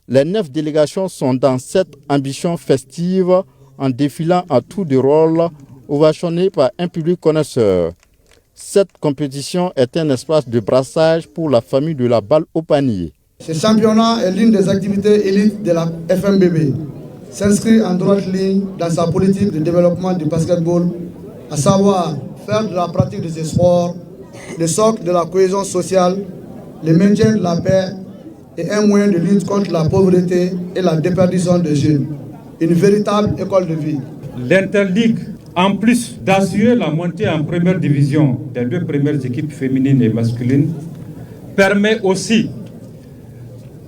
Les 9 délégations sont dans cette ambition festive en défilant à tour de rôle, ovationné par un public connaisseur. Cette compétition est un espace de brassage pour la famille de la balle au panier. Ce championnat est l'une des activités élites de la FMBB. S'inscrit en droite ligne dans sa politique de développement du basketball, à savoir faire de la pratique de ces sports le socle de la cohésion sociale, le maintien de la paix et un moyen de lutte contre la pauvreté et la déperdition des jeunes. Une véritable école de vie. L'Interligue, en plus d'assurer la montée en première division des 2 premières équipes féminines et masculines, permet aussi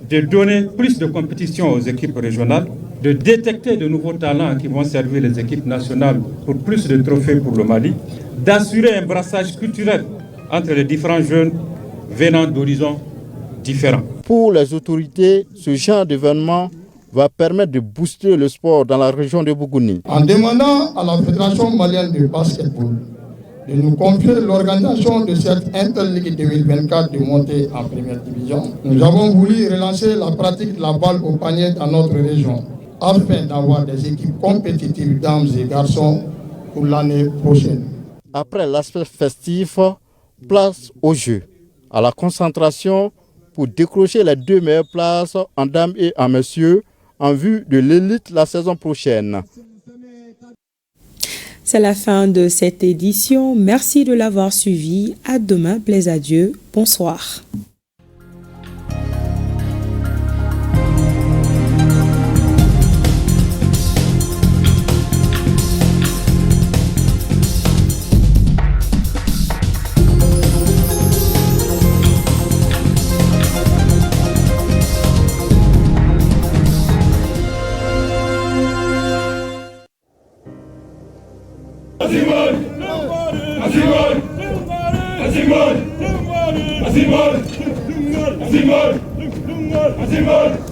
de donner plus de compétition aux équipes régionales, de détecter de nouveaux talents qui vont servir les équipes nationales pour plus de trophées pour le Mali, d'assurer un brassage culturel entre les différents jeunes venant d'horizons différents. Pour les autorités, ce genre d'événement va permettre de booster le sport dans la région de Bougouni. En demandant à la Fédération malienne de basketball de nous confier l'organisation de cette Interligue 2024 de montée en première division, nous avons voulu relancer la pratique de la balle au panier dans notre région, afin d'avoir des équipes compétitives dames et garçons pour l'année prochaine. Après l'aspect festif, place au jeu, à la concentration pour décrocher les 2 meilleures places en dames et en messieurs en vue de l'élite la saison prochaine. C'est la fin de cette édition. Merci de l'avoir suivi. À demain. Plaise à Dieu. Bonsoir.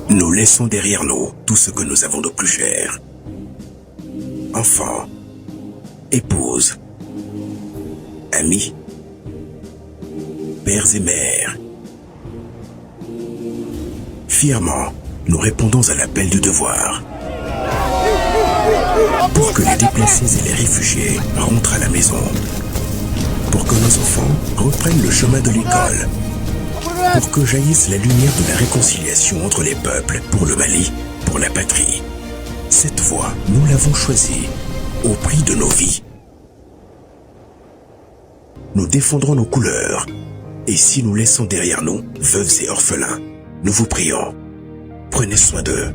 Nous laissons derrière nous tout ce que nous avons de plus cher. Enfants, épouses, amis, pères et mères. Fièrement, nous répondons à l'appel du devoir. Pour que les déplacés et les réfugiés rentrent à la maison. Pour que nos enfants reprennent le chemin de l'école. Pour que jaillisse la lumière de la réconciliation entre les peuples, pour le Mali, pour la patrie. Cette voie, nous l'avons choisie, au prix de nos vies. Nous défendrons nos couleurs, et si nous laissons derrière nous veuves et orphelins, nous vous prions, prenez soin d'eux.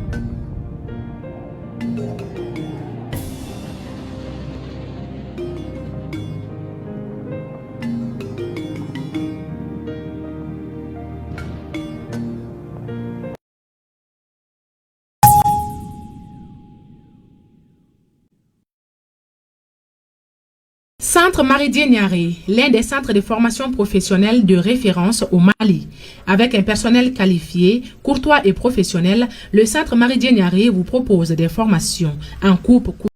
Centre Maridien Niaré, l'un des centres de formation professionnelle de référence au Mali. Avec un personnel qualifié, courtois et professionnel, le Centre Maridien Niaré vous propose des formations en coupe,